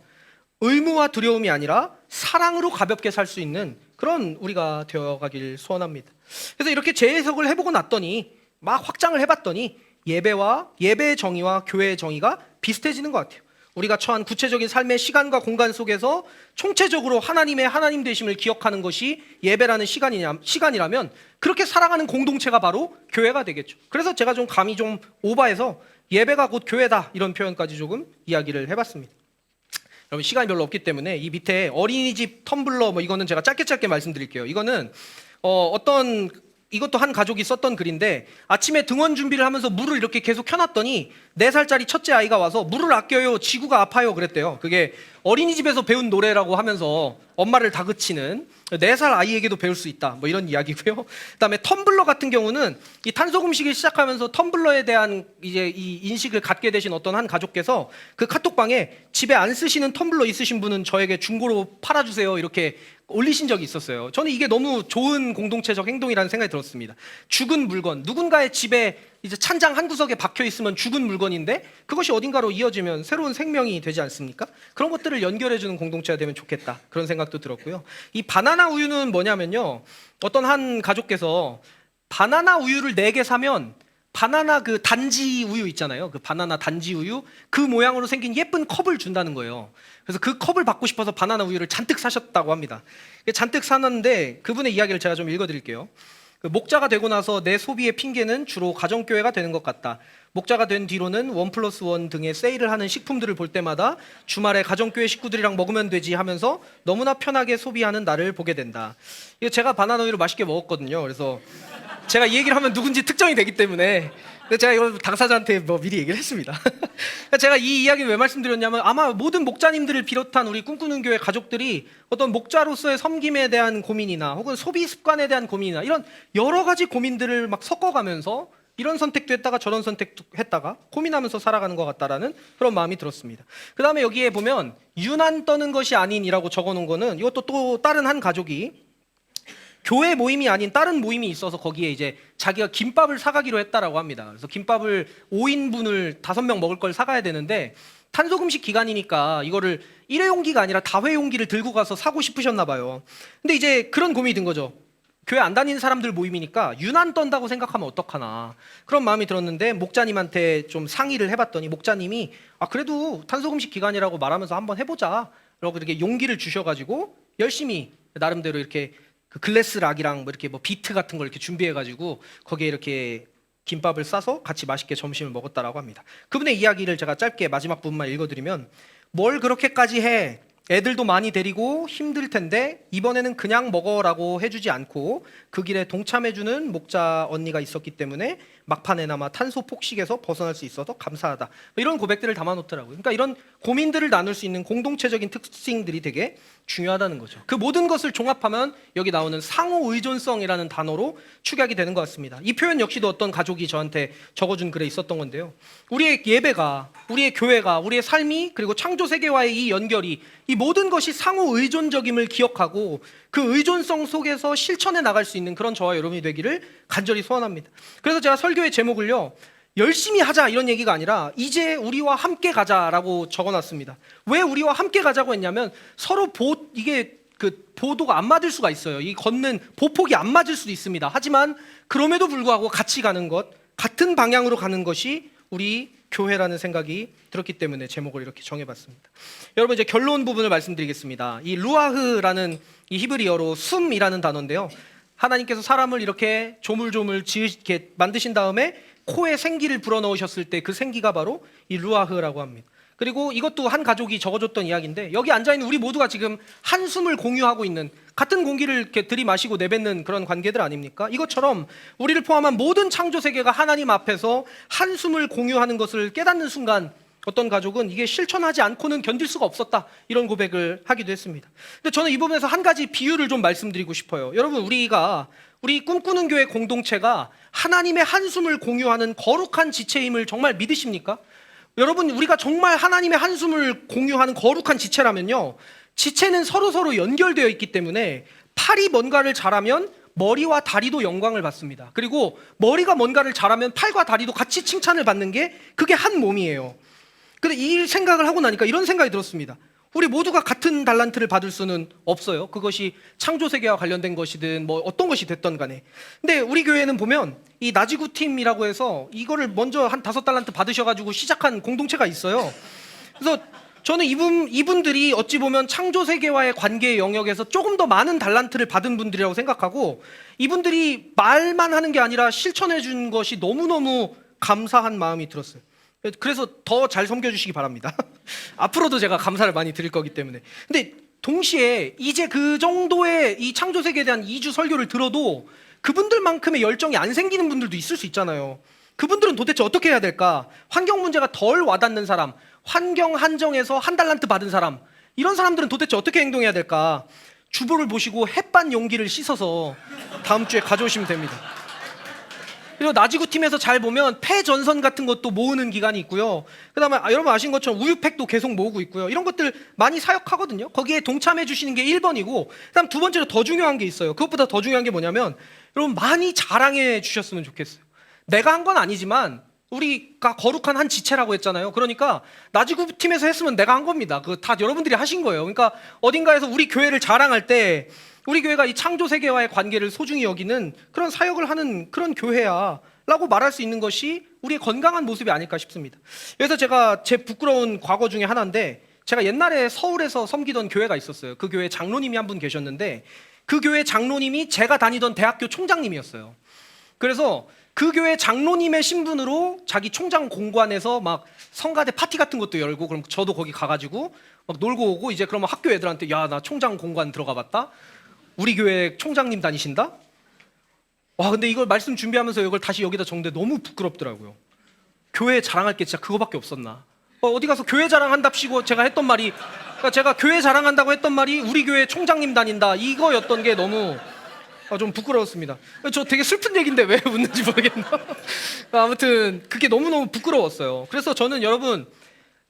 의무와 두려움이 아니라 사랑으로 가볍게 살 수 있는 그런 우리가 되어가길 소원합니다. 그래서 이렇게 재해석을 해보고 났더니 막 확장을 해봤더니 예배와 예배의 정의와 교회의 정의가 비슷해지는 것 같아요. 우리가 처한 구체적인 삶의 시간과 공간 속에서 총체적으로 하나님의 하나님 되심을 기억하는 것이 예배라는 시간이라면 그렇게 살아가는 공동체가 바로 교회가 되겠죠. 그래서 제가 좀 감이 좀 오버해서 예배가 곧 교회다 이런 표현까지 조금 이야기를 해봤습니다. 여러분 시간이 별로 없기 때문에 이 밑에 어린이집 텀블러 뭐 이거는 제가 짧게 말씀드릴게요. 이거는 이것도 한 가족이 썼던 글인데 아침에 등원 준비를 하면서 물을 이렇게 계속 켜놨더니 4살짜리 첫째 아이가 와서 물을 아껴요, 지구가 아파요 그랬대요. 그게 어린이집에서 배운 노래라고 하면서 엄마를 다그치는 4살 아이에게도 배울 수 있다 뭐 이런 이야기고요. 그다음에 텀블러 같은 경우는 이 탄소금식을 시작하면서 텀블러에 대한 이제 이 인식을 갖게 되신 어떤 한 가족께서 그 카톡방에 집에 안 쓰시는 텀블러 있으신 분은 저에게 중고로 팔아주세요 이렇게 올리신 적이 있었어요. 저는 이게 너무 좋은 공동체적 행동이라는 생각이 들었습니다. 죽은 물건, 누군가의 집에 이제 찬장 한 구석에 박혀 있으면 죽은 물건인데 그것이 어딘가로 이어지면 새로운 생명이 되지 않습니까? 그런 것들을 연결해주는 공동체가 되면 좋겠다 그런 생각도 들었고요. 이 바나나 우유는 뭐냐면요, 어떤 한 가족께서 바나나 우유를 4개 사면 바나나 그 단지 우유 있잖아요. 그 바나나 단지 우유 그 모양으로 생긴 예쁜 컵을 준다는 거예요. 그래서 그 컵을 받고 싶어서 바나나 우유를 잔뜩 사셨다고 합니다. 잔뜩 사놨는데 그분의 이야기를 제가 좀 읽어드릴게요. 그 목자가 되고 나서 내 소비의 핑계는 주로 가정교회가 되는 것 같다. 목자가 된 뒤로는 1+1 등의 세일을 하는 식품들을 볼 때마다 주말에 가정교회 식구들이랑 먹으면 되지 하면서 너무나 편하게 소비하는 나를 보게 된다. 이거 제가 바나나 우유를 맛있게 먹었거든요. 그래서 제가 이 얘기를 하면 누군지 특정이 되기 때문에 제가 이걸 당사자한테 뭐 미리 얘기를 했습니다. 제가 이 이야기를 왜 말씀드렸냐면 아마 모든 목자님들을 비롯한 우리 꿈꾸는 교회 가족들이 어떤 목자로서의 섬김에 대한 고민이나 혹은 소비 습관에 대한 고민이나 이런 여러 가지 고민들을 막 섞어가면서 이런 선택도 했다가 저런 선택도 했다가 고민하면서 살아가는 것 같다라는 그런 마음이 들었습니다. 그 다음에 여기에 보면 유난 떠는 것이 아닌이라고 적어놓은 거는 이것도 또 다른 한 가족이 교회 모임이 아닌 다른 모임이 있어서 거기에 이제 자기가 김밥을 사가기로 했다라고 합니다. 그래서 김밥을 5인분을 5명 먹을 걸 사가야 되는데 탄소금식 기간이니까 이거를 1회용기가 아니라 다회용기를 들고 가서 사고 싶으셨나 봐요. 근데 이제 그런 고민이 든 거죠. 교회 안 다니는 사람들 모임이니까 유난 떤다고 생각하면 어떡하나 그런 마음이 들었는데 목자님한테 좀 상의를 해봤더니 목자님이 그래도 탄소금식 기간이라고 말하면서 한번 해보자 라고 이렇게 용기를 주셔가지고 열심히 나름대로 이렇게 그 글래스 락이랑 뭐 이렇게 뭐 비트 같은 걸 이렇게 준비해가지고 거기에 이렇게 김밥을 싸서 같이 맛있게 점심을 먹었다라고 합니다. 그분의 이야기를 제가 짧게 마지막 부분만 읽어드리면 뭘 그렇게까지 해? 애들도 많이 데리고 힘들 텐데 이번에는 그냥 먹어라고 해주지 않고 그 길에 동참해주는 목자 언니가 있었기 때문에 막판에나마 탄소 폭식에서 벗어날 수 있어서 감사하다. 뭐 이런 고백들을 담아놓더라고요. 그러니까 이런 고민들을 나눌 수 있는 공동체적인 특징들이 되게 중요하다는 거죠. 그 모든 것을 종합하면 여기 나오는 상호 의존성이라는 단어로 축약이 되는 것 같습니다. 이 표현 역시도 어떤 가족이 저한테 적어준 글에 있었던 건데요. 우리의 예배가, 우리의 교회가, 우리의 삶이 그리고 창조 세계와의 이 연결이 이 모든 것이 상호 의존적임을 기억하고 그 의존성 속에서 실천해 나갈 수 있는 그런 저와 여러분이 되기를 간절히 소원합니다. 그래서 제가 설교의 제목을요, 열심히 하자 이런 얘기가 아니라 이제 우리와 함께 가자라고 적어놨습니다. 왜 우리와 함께 가자고 했냐면 서로 이게 그 보도가 안 맞을 수가 있어요. 이 걷는 보폭이 안 맞을 수도 있습니다. 하지만 그럼에도 불구하고 같이 가는 것, 같은 방향으로 가는 것이 우리 교회라는 생각이 들었기 때문에 제목을 이렇게 정해봤습니다. 여러분, 이제 결론 부분을 말씀드리겠습니다. 이 루아흐라는 이 히브리어로 숨이라는 단어인데요. 하나님께서 사람을 이렇게 조물조물 이렇게 만드신 다음에 코에 생기를 불어넣으셨을 때 그 생기가 바로 이 루아흐라고 합니다. 그리고 이것도 한 가족이 적어줬던 이야기인데, 여기 앉아있는 우리 모두가 지금 한숨을 공유하고 있는, 같은 공기를 이렇게 들이마시고 내뱉는 그런 관계들 아닙니까? 이것처럼 우리를 포함한 모든 창조 세계가 하나님 앞에서 한숨을 공유하는 것을 깨닫는 순간 어떤 가족은 이게 실천하지 않고는 견딜 수가 없었다, 이런 고백을 하기도 했습니다. 근데 저는 이 부분에서 한 가지 비유를 좀 말씀드리고 싶어요. 여러분, 우리 꿈꾸는 교회 공동체가 하나님의 한숨을 공유하는 거룩한 지체임을 정말 믿으십니까? 여러분, 우리가 정말 하나님의 한숨을 공유하는 거룩한 지체라면요, 지체는 서로 연결되어 있기 때문에 팔이 뭔가를 잘하면 머리와 다리도 영광을 받습니다. 그리고 머리가 뭔가를 잘하면 팔과 다리도 같이 칭찬을 받는 게 그게 한 몸이에요. 근데 이 생각을 하고 나니까 이런 생각이 들었습니다. 우리 모두가 같은 달란트를 받을 수는 없어요. 그것이 창조세계와 관련된 것이든 뭐 어떤 것이 됐던 간에. 근데 우리 교회는 보면 이 나지구 팀이라고 해서 이거를 먼저 한 5달란트 받으셔가지고 시작한 공동체가 있어요. 그래서 저는 이분들이 어찌 보면 창조세계와의 관계의 영역에서 조금 더 많은 달란트를 받은 분들이라고 생각하고, 이분들이 말만 하는 게 아니라 실천해 준 것이 너무너무 감사한 마음이 들었어요. 그래서 더 잘 섬겨주시기 바랍니다. 앞으로도 제가 감사를 많이 드릴 거기 때문에. 근데 동시에 이제 그 정도의 이 창조세계에 대한 2주 설교를 들어도 그분들만큼의 열정이 안 생기는 분들도 있을 수 있잖아요. 그분들은 도대체 어떻게 해야 될까? 환경 문제가 덜 와닿는 사람, 환경 한정에서 한 달란트 받은 사람, 이런 사람들은 도대체 어떻게 행동해야 될까? 주보를 보시고 햇반 용기를 씻어서 다음 주에 가져오시면 됩니다. 그리고 나지구 팀에서 잘 보면 폐전선 같은 것도 모으는 기간이 있고요. 그다음에 여러분 아신 것처럼 우유팩도 계속 모으고 있고요. 이런 것들 많이 사역하거든요. 거기에 동참해 주시는 게 1번이고, 그다음 두 번째로 더 중요한 게 있어요. 그것보다 더 중요한 게 뭐냐면, 여러분 많이 자랑해 주셨으면 좋겠어요. 내가 한 건 아니지만 우리가 거룩한 한 지체라고 했잖아요. 그러니까 나지구 팀에서 했으면 내가 한 겁니다. 그거 다 여러분들이 하신 거예요. 그러니까 어딘가에서 우리 교회를 자랑할 때 우리 교회가 이 창조 세계와의 관계를 소중히 여기는 그런 사역을 하는 그런 교회야 라고 말할 수 있는 것이 우리의 건강한 모습이 아닐까 싶습니다. 그래서 제가 제 부끄러운 과거 중에 하나인데, 제가 옛날에 서울에서 섬기던 교회가 있었어요. 그 교회 장로님이 한 분 계셨는데, 그 교회 장로님이 제가 다니던 대학교 총장님이었어요. 그래서 그 교회 장로님의 신분으로 자기 총장 공관에서 막 성가대 파티 같은 것도 열고, 그럼 저도 거기 가가지고 막 놀고 오고, 이제 그러면 학교 애들한테 야, 나 총장 공관 들어가 봤다? 우리 교회 총장님 다니신다? 와, 근데 이걸 말씀 준비하면서 이걸 다시 여기다 적는데 너무 부끄럽더라고요. 교회 자랑할 게 진짜 그거밖에 없었나? 어디 가서 교회 자랑한답시고 제가 했던 말이, 그러니까 제가 교회 자랑한다고 했던 말이 우리 교회 총장님 다닌다, 이거였던 게 너무 좀 부끄러웠습니다. 저 되게 슬픈 얘기인데 왜 웃는지 모르겠나? 아무튼 그게 너무너무 부끄러웠어요. 그래서 저는 여러분,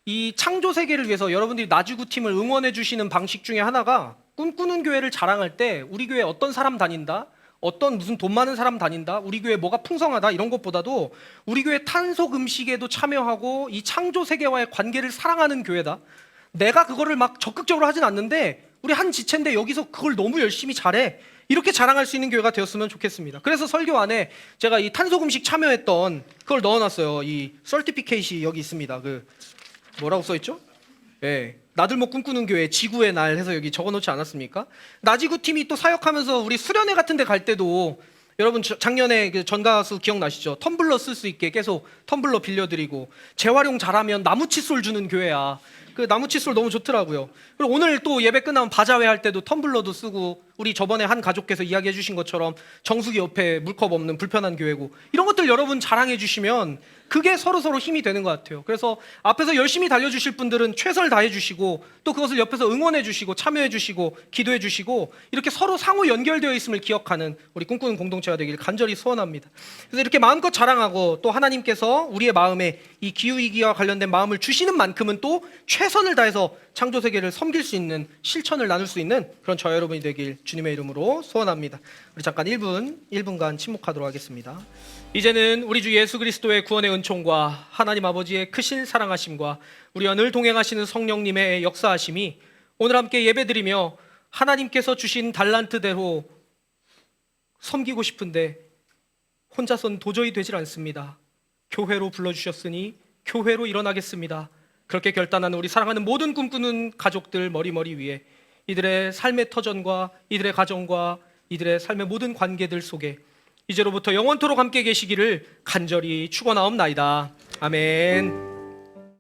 이 창조 세계를 위해서 여러분들이 나지구 팀을 응원해 주시는 방식 중에 하나가, 꿈꾸는 교회를 자랑할 때 우리 교회 어떤 사람 다닌다, 어떤 무슨 돈 많은 사람 다닌다, 우리 교회 뭐가 풍성하다, 이런 것보다도 우리 교회 탄속 음식에도 참여하고 이 창조 세계와의 관계를 사랑하는 교회다. 내가 그거를 막 적극적으로 하진 않는데 우리 한 지체인데 여기서 그걸 너무 열심히 잘해, 이렇게 자랑할 수 있는 교회가 되었으면 좋겠습니다. 그래서 설교 안에 제가 이 탄속 음식 참여했던 그걸 넣어놨어요. 이 서티피케이시 여기 있습니다. 그 뭐라고 써있죠? 예, 나들목 꿈꾸는 교회 지구의 날 해서 여기 적어놓지 않았습니까? 나지구 팀이 또 사역하면서 우리 수련회 같은 데 갈 때도, 여러분 작년에 그 전가수 기억나시죠? 텀블러 쓸 수 있게 계속 텀블러 빌려드리고, 재활용 잘하면 나무 칫솔 주는 교회야. 그 나무 칫솔 너무 좋더라고요. 그리고 오늘 또 예배 끝나면 바자회 할 때도 텀블러도 쓰고 우리 저번에 한 가족께서 이야기해 주신 것처럼 정수기 옆에 물컵 없는 불편한 교회고, 이런 것들 여러분 자랑해 주시면 그게 서로서로 힘이 되는 것 같아요. 그래서 앞에서 열심히 달려주실 분들은 최선을 다해 주시고, 또 그것을 옆에서 응원해 주시고 참여해 주시고 기도해 주시고, 이렇게 서로 상호 연결되어 있음을 기억하는 우리 꿈꾸는 공동체가 되길 간절히 소원합니다. 그래서 이렇게 마음껏 자랑하고, 또 하나님께서 우리의 마음에 이 기후위기와 관련된 마음을 주시는 만큼은 또 최선을 다해서 창조세계를 섬길 수 있는, 실천을 나눌 수 있는 그런 저 여러분이 되길 주님의 이름으로 소원합니다. 우리 잠깐 1분간 침묵하도록 하겠습니다. 이제는 우리 주 예수 그리스도의 구원의 은총과 하나님 아버지의 크신 사랑하심과 우리와 늘 동행하시는 성령님의 역사하심이 오늘 함께 예배드리며 하나님께서 주신 달란트대로 섬기고 싶은데 혼자선 도저히 되질 않습니다. 교회로 불러주셨으니 교회로 일어나겠습니다. 그렇게 결단하는 우리 사랑하는 모든 꿈꾸는 가족들 머리 위에 이들의 삶의 터전과 이들의 가정과 이들의 삶의 모든 관계들 속에 이제로부터 영원토록 함께 계시기를 간절히 축원하옵나이다. 아멘.